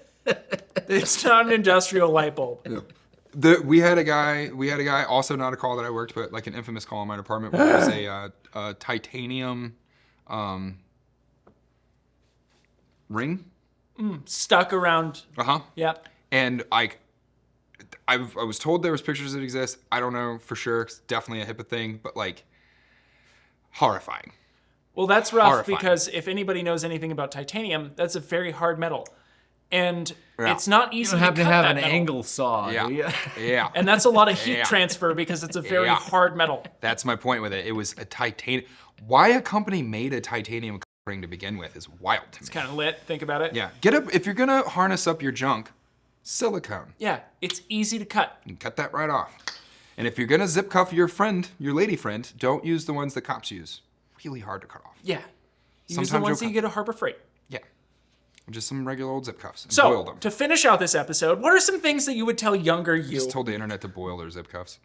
It's not an industrial light bulb. We had a guy, also not a call that I worked, but like an infamous call in my department where it was a titanium ring. Stuck around. Yeah. And I was told there was pictures that exist. I don't know for sure. It's definitely a HIPAA thing, but like horrifying. Well, that's rough Horrifying. because if anybody knows anything about titanium, that's a very hard metal. And Yeah. it's not easy You don't have to cut have that an metal. angle saw. Yeah. Do you? Yeah. And that's a lot of heat Yeah. transfer because it's a very Yeah. hard metal. That's my point with it. It was a titanium. Why a company made a titanium ring to begin with is wild to me. It's kind of lit. Think about it. Yeah. If you're gonna harness up your junk, silicone. Yeah. It's easy to cut. And cut that right off. And if you're gonna zip cuff your friend, your lady friend, don't use the ones that cops use. Really hard to cut off. Yeah. Use the Sometimes ones that you'll you get at Harbor Freight. Yeah. Just some regular old zip cuffs. And boil So, them. to finish out this episode, what are some things that you would tell younger you? Just told the internet to boil their zip cuffs.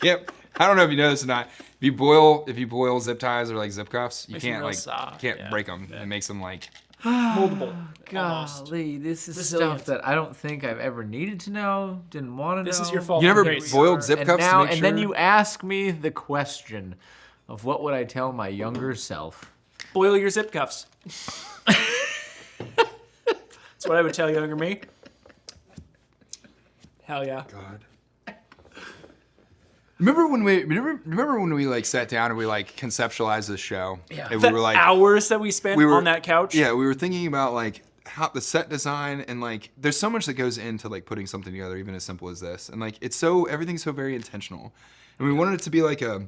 Yep. I don't know if you know this or not. If you boil zip ties or like zip cuffs, you Makes them can't real like soft, can't yeah. break them. It makes them like Moldable. Almost. Golly, this is Resilient. stuff that I don't think I've ever needed to know. Didn't want to know. This is your fault. you never Grace. boiled zip And cuffs now, to make and sure. then you ask me the question of what would I tell my younger self? Boil your zip cuffs. That's what I would tell younger me. Hell yeah. God. Remember when we like sat down and we like conceptualized this show? Yeah. And The we were like hours that we spent on that couch. Yeah, we were thinking about like how the set design and like there's so much that goes into like putting something together, even as simple as this. And like everything's so very intentional. And we wanted it to be like a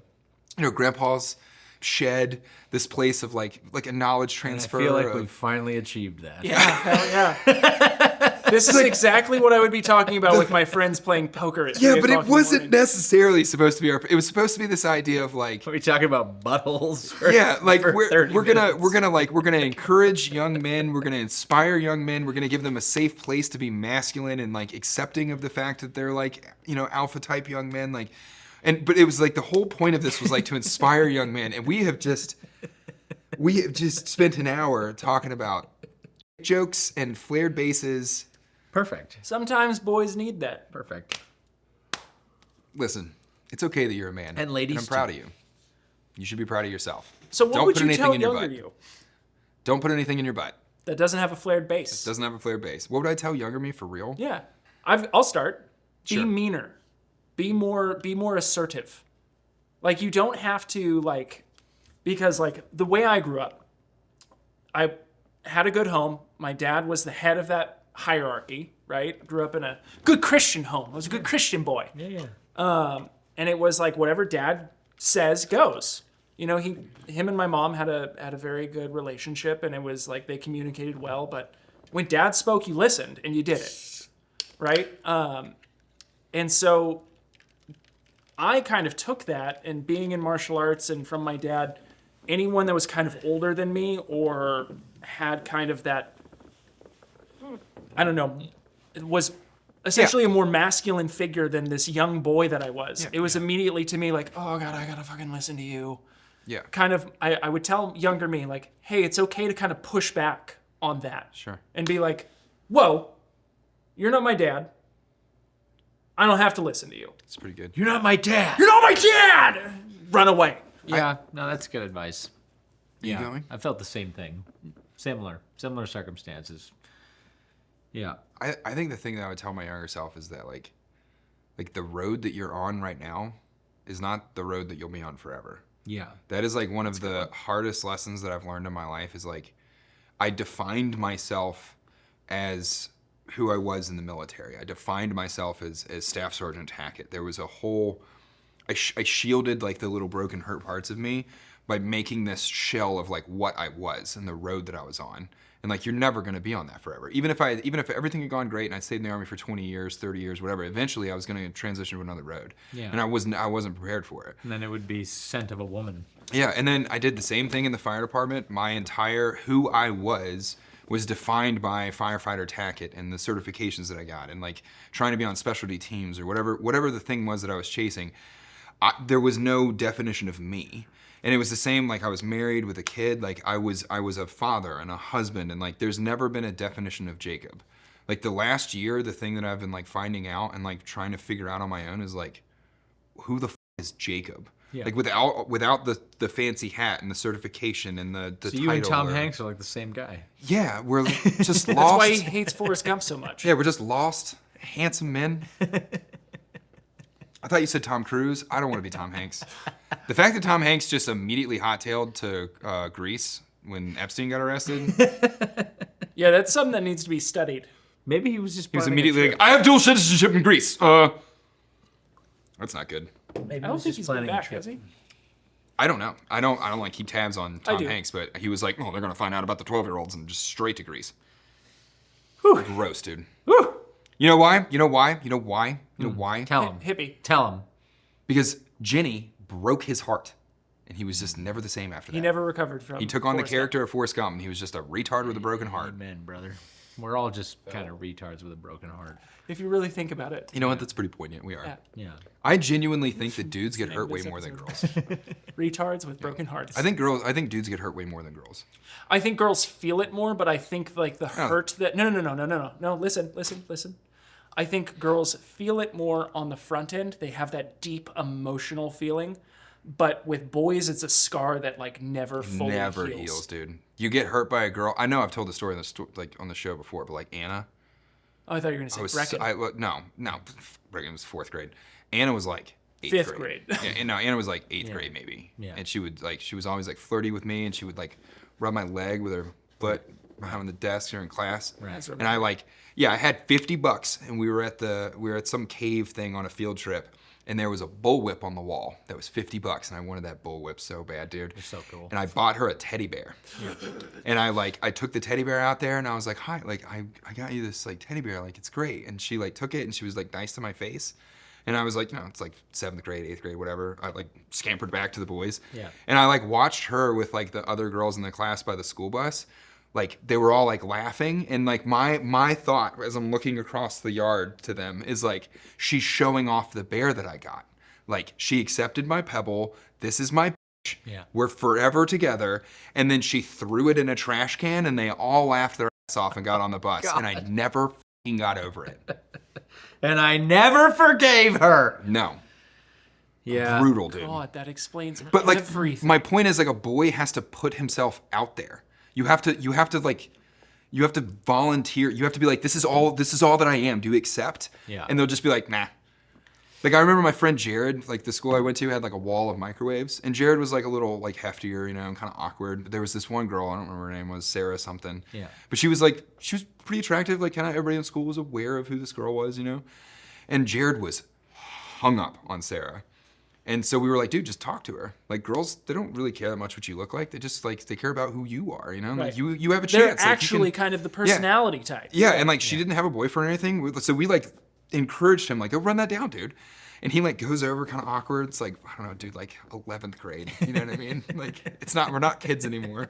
grandpa's shed, this place of like a knowledge transfer. I feel like of, we've finally achieved that. Yeah, hell yeah. This is exactly what I would be talking about with my friends playing poker at 3 yeah, but o'clock it in the wasn't morning. necessarily supposed to be it was supposed to be this idea of like Are we talking about buttholes? For, yeah, like for we're 30 minutes? gonna encourage young men. We're gonna inspire young men. We're gonna give them a safe place to be masculine and like accepting of the fact that they're like alpha type young men. Like, but it was like the whole point of this was like to inspire young men. And we have just spent an hour talking about jokes and flared bases. Perfect. Sometimes boys need that. Perfect. Listen, it's okay that you're a man, And ladies I'm proud too. of you. You should be proud of yourself. So what Don't would put you anything tell in your younger butt. you Don't put anything in your butt. that doesn't have a flared base? Doesn't have a flare base. What would I tell younger me for real? Yeah, I'll start. Be Sure. meaner. Be more assertive. Like you don't have to because like the way I grew up, I had a good home. My dad was the head of that hierarchy, right? Grew up in a good Christian home. I was a good Christian boy. Yeah. And it was like whatever dad says goes. Him and my mom had a very good relationship, and it was like they communicated well. But when dad spoke, you listened and you did it, right? And so I kind of took that, and being in martial arts and from my dad, anyone that was kind of older than me or had kind of that, I don't know, it was essentially a more masculine figure than this young boy that I was. It was immediately to me like, oh God, I gotta fucking listen to you. Yeah. Kind of, I would tell younger me like, hey, it's okay to kind of push back on that. Sure. And be like, whoa, you're not my dad. I don't have to listen to you. It's pretty good. You're not my dad. You're not my dad! Run away. Yeah, no, that's good advice. You going? I felt the same thing. Similar circumstances. Yeah. I think the thing that I would tell my younger self is that like the road that you're on right now is not the road that you'll be on forever. Yeah. That is like one of the hardest lessons that I've learned in my life is like I defined myself as who I was in the military. I defined myself as Staff Sergeant Tackett. There was a whole, I shielded like the little broken hurt parts of me by making this shell of like what I was and the road that I was on. And like you're never gonna be on that forever. Even if everything had gone great and I stayed in the Army for 20 years, 30 years, whatever, eventually I was gonna transition to another road. Yeah. And I wasn't prepared for it. And then it would be Scent of a Woman. Yeah, and then I did the same thing in the fire department. My entire who I was defined by Firefighter Tackett and the certifications that I got and like trying to be on specialty teams or whatever the thing was that I was chasing. There was no definition of me. And it was the same, like I was married with a kid, like I was a father and a husband, and like there's never been a definition of Jacob. Like the last year, the thing that I've been like finding out and like trying to figure out on my own is like, who the f is Jacob? Yeah. Like without the fancy hat and the certification and the So title. you and Tom Hanks are like the same guy. Yeah, we're just That's lost. why he hates Forrest Gump so much. Yeah, we're just lost, handsome men. I thought you said Tom Cruise. I don't want to be Tom Hanks. The fact that Tom Hanks just immediately hot-tailed to Greece when Epstein got arrested. Yeah, that's something that needs to be studied. Maybe he was just He was planning a immediately trip. like, I have dual citizenship in Greece. That's not good. Maybe I he don't was think just he's been planning a back, trip. has he? I don't know. I don't like keep tabs on Tom do. Hanks, but he was like, oh, they're gonna find out about the 12-year-olds and just straight to Greece. Gross, dude. Whew. You know why? You know why? You know why? You know why? Tell him. Hippie. Tell him. Because Jenny broke his heart, and he was just never the same after that. He never recovered from He took on the Forrest character of Forrest Gump, and he was just a retard with a broken heart. Amen, brother. We're all just kind of retards with a broken heart. Gump. If you really think about it. You know what? That's pretty poignant. We are. Yeah. Yeah. I genuinely think that dudes get name hurt of way this more than girls. Retards with broken hearts. I think dudes get hurt way more than girls. I think girls feel it more, but I think like the hurt that no, listen. I think girls feel it more on the front end. They have that deep emotional feeling. But with boys, it's a scar that like never fully Never heals, dude. You get hurt by a girl. I know I've told the story like on the show before, but like Anna. Oh, I thought you were gonna say Brecken. No, Brecken was 4th grade. Anna was like 8th Fifth grade. grade. Yeah, and no, Anna was like 8th grade maybe. Yeah. And she was always like flirty with me, and she would like rub my leg with her foot behind the desk during class. Right. And I had $50, and we were at some cave thing on a field trip. And there was a bullwhip on the wall that was $50, and I wanted that bullwhip so bad, dude. It's so cool. And I bought her a teddy bear. And I took the teddy bear out there, and I was like, hi, like I got you this like teddy bear, like it's great. And she like took it, and she was like nice to my face. And I was like, it's like 7th grade, 8th grade, whatever. I like scampered back to the boys. Yeah. And I like watched her with like the other girls in the class by the school bus. Like they were all like laughing, and like my thought as I'm looking across the yard to them is like, she's showing off the bear that I got. Like she accepted my pebble. This is my bitch. Yeah. We're forever together. And then she threw it in a trash can, and they all laughed their ass off and got on the bus. And I never fucking got over it. And I never forgave her. No. Yeah. Brutal, dude. God, that explains But like, everything. my point is like a boy has to put himself out there. You have to volunteer. You have to be like, this is all that I am. Do you accept? Yeah. And they'll just be like, nah. Like I remember my friend Jared, like the school I went to had like a wall of microwaves, and Jared was like a little like heftier, and kind of awkward. But there was this one girl, I don't remember her name was, Sarah something. Yeah. But she was pretty attractive. Like kind of everybody in school was aware of who this girl was, And Jared was hung up on Sarah. And so we were like, dude, just talk to her. Like girls, they don't really care that much what you look like. They just like, they care about who you are, Like Right. you have a They're chance. Like, actually kind of the personality type. yeah, and like she didn't have a boyfriend or anything. So we like encouraged him, like, go run that down, dude. And he like goes over kind of awkward. It's like, I don't know, dude, like 11th grade. You know what I mean? Like, we're not kids anymore.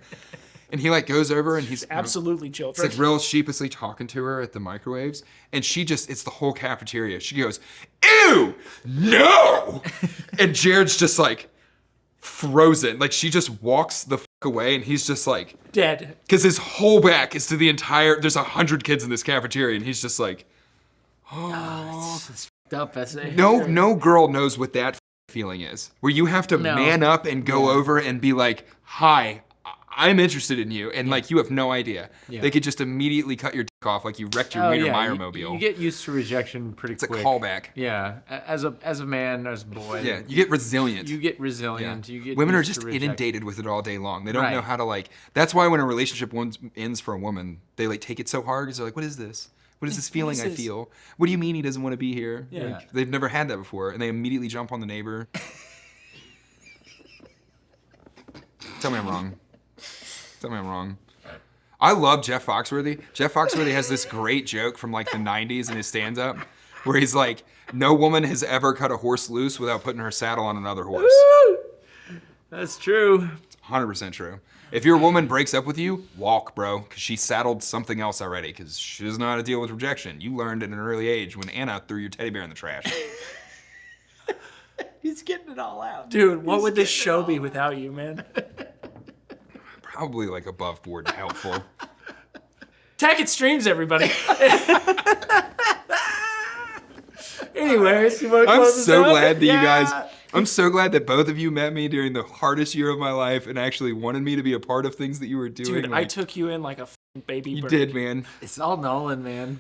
And he like goes over and he's Absolutely children. It's like real sheepishly talking to her at the microwaves. And she just, it's the whole cafeteria. She goes, ew, no. And Jared's just like frozen. Like she just walks the fuck away and he's just like. Dead. Because his whole back is to the entire, there's 100 kids in this cafeteria and he's just like, It's up, essay. no girl knows what that feeling is. Where you have to man up and go over and be like, hi, I'm interested in you. And like, you have no idea. Yeah. They could just immediately cut your dick off like you wrecked your Meter Meyer You mobile. get used to rejection pretty It's quick. a callback. Yeah, as a man, as a boy. Yeah, you get resilient. You get resilient. Yeah. You get Women are used just to rejection. inundated with it all day long. They don't know Right. how to like. That's why when a relationship ends for a woman, they like take it so hard because they're like, "What is this? What is this feeling I this? feel? What do you mean he doesn't want to be here?" Yeah. Like, they've never had that before, and they immediately jump on the neighbor. Tell me I'm wrong. Tell me I'm wrong. I love Jeff Foxworthy. Jeff Foxworthy has this great joke from like the 90s in his stand-up where he's like, no woman has ever cut a horse loose without putting her saddle on another horse. That's true. 100% true. If your woman breaks up with you, walk, bro, because she saddled something else already, because she doesn't know how to deal with rejection. You learned at an early age when Anna threw your teddy bear in the trash. He's getting it all out. Dude, what would this show be without you, man? Probably like above board and helpful. Tackett streams, everybody. Anyways, you want to I'm close this so out? glad that you guys, I'm so glad that both of you met me during the hardest year of my life and actually wanted me to be a part of things that you were doing. Dude, like, I took you in like a baby you bird. did, man. It's all Nolan, man.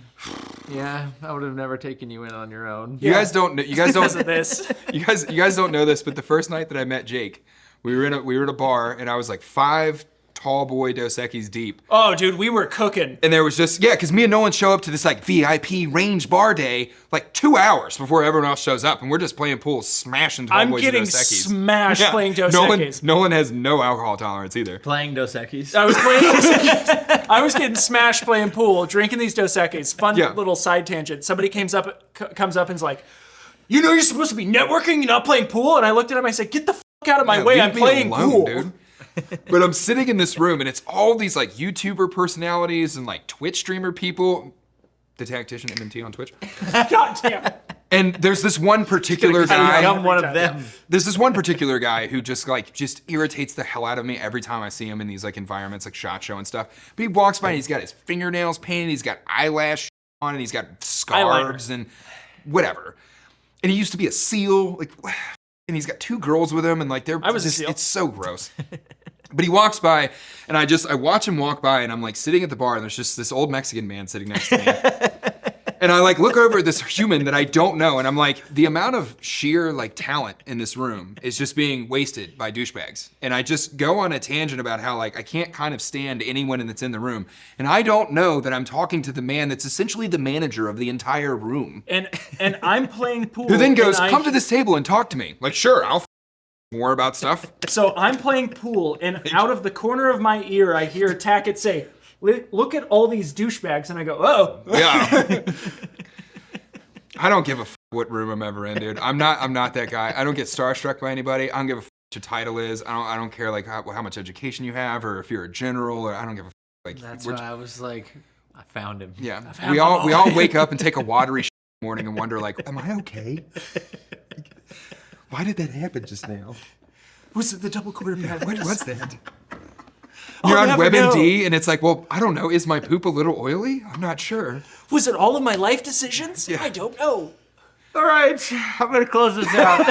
Yeah, I would have never taken you in on your own. You guys don't know, you guys Because of don't, this. you guys don't know this, but the first night that I met Jake, we were at a bar and I was like 5 tall boy Dos Equis deep. Oh, dude, we were cooking. And there was just, because me and Nolan show up to this like VIP range bar day like 2 hours before everyone else shows up. And we're just playing pool, smashing tall I'm boys getting and Dos Equis. smashed playing Dos Nolan, Equis. Nolan has no alcohol tolerance either. Playing Dos Equis. I was playing Dos Equis. I was getting smashed playing pool, drinking these Dos Equis. Fun Yeah. little side tangent. Somebody comes up and is like, you know you're supposed to be networking, you're not playing pool? And I looked at him, I said, get the fuck out of my way, leave I'm me playing alone, pool. dude. But I'm sitting in this room and it's all these like YouTuber personalities and like Twitch streamer people. The Tactician MMT on Twitch. God damn. And there's this one particular guy. Become one of them. There's this one particular guy who just irritates the hell out of me every time I see him in these like environments like SHOT Show and stuff. But he walks by and he's got his fingernails painted, he's got eyelash on, and he's got scarves and whatever. And he used to be a SEAL, like, and he's got 2 girls with him, and like they're I was a just, SEAL. it's so gross. But he walks by, and I watch him walk by, and I'm like sitting at the bar, and there's just this old Mexican man sitting next to me. And I like look over at this human that I don't know, and I'm like, the amount of sheer like talent in this room is just being wasted by douchebags. And I just go on a tangent about how like I can't kind of stand anyone that's in the room. And I don't know that I'm talking to the man that's essentially the manager of the entire room. And I'm playing pool. Who then goes, and come to this table and talk to me. Like, sure, I'll more about stuff. So I'm playing pool, and out of the corner of my ear, I hear Tackett say, look at all these douchebags, and I go, oh. Yeah. I don't give a what room I'm ever in, dude. I'm not that guy. I don't get starstruck by anybody. I don't give a what your title is. I don't care like how much education you have or if you're a general or I don't give a like. That's why I was like, I found him. Yeah. found We my all boy. wake up and take a watery in the morning and wonder like, am I okay? Why did that happen just now? Was it the double quarterback? What was that? You're on never WebMD and it's like, well, I don't know. Is my poop a little oily? I'm not sure. Was it all of my life decisions? Yeah. I don't know. All right, I'm gonna close this out.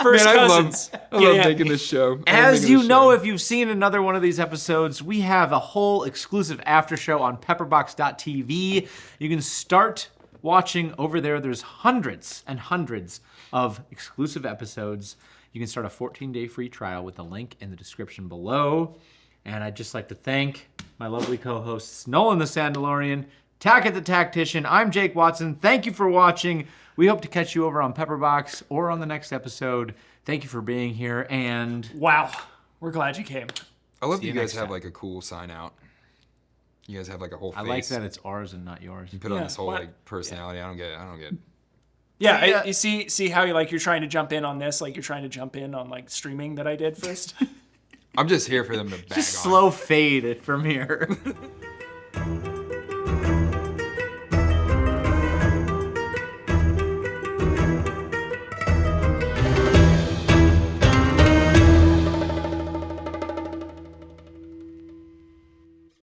First Man, cousins. I love making this show. As you know, if you've seen another one of these episodes, we have a whole exclusive after show on pepperbox.tv. You can start watching over there. There's hundreds and hundreds of exclusive episodes. You can start a 14-day free trial with the link in the description below. And I'd just like to thank my lovely co-hosts, Nolan the Sandalorian, Tackett the Tactician. I'm Jake Watson. Thank you for watching. We hope to catch you over on Pepperbox or on the next episode. Thank you for being here, and Wow. We're glad you came. I love that you you guys next have time. like a cool sign out. You guys have like a whole face. I like that it's ours and not yours. You put on Yeah, this whole what? like personality. I don't get it. Yeah, Yeah. you see how you're trying to jump in on this, like you're trying to jump in on like streaming that I did first. I'm just here for them to bag Just on. slow fade it from here.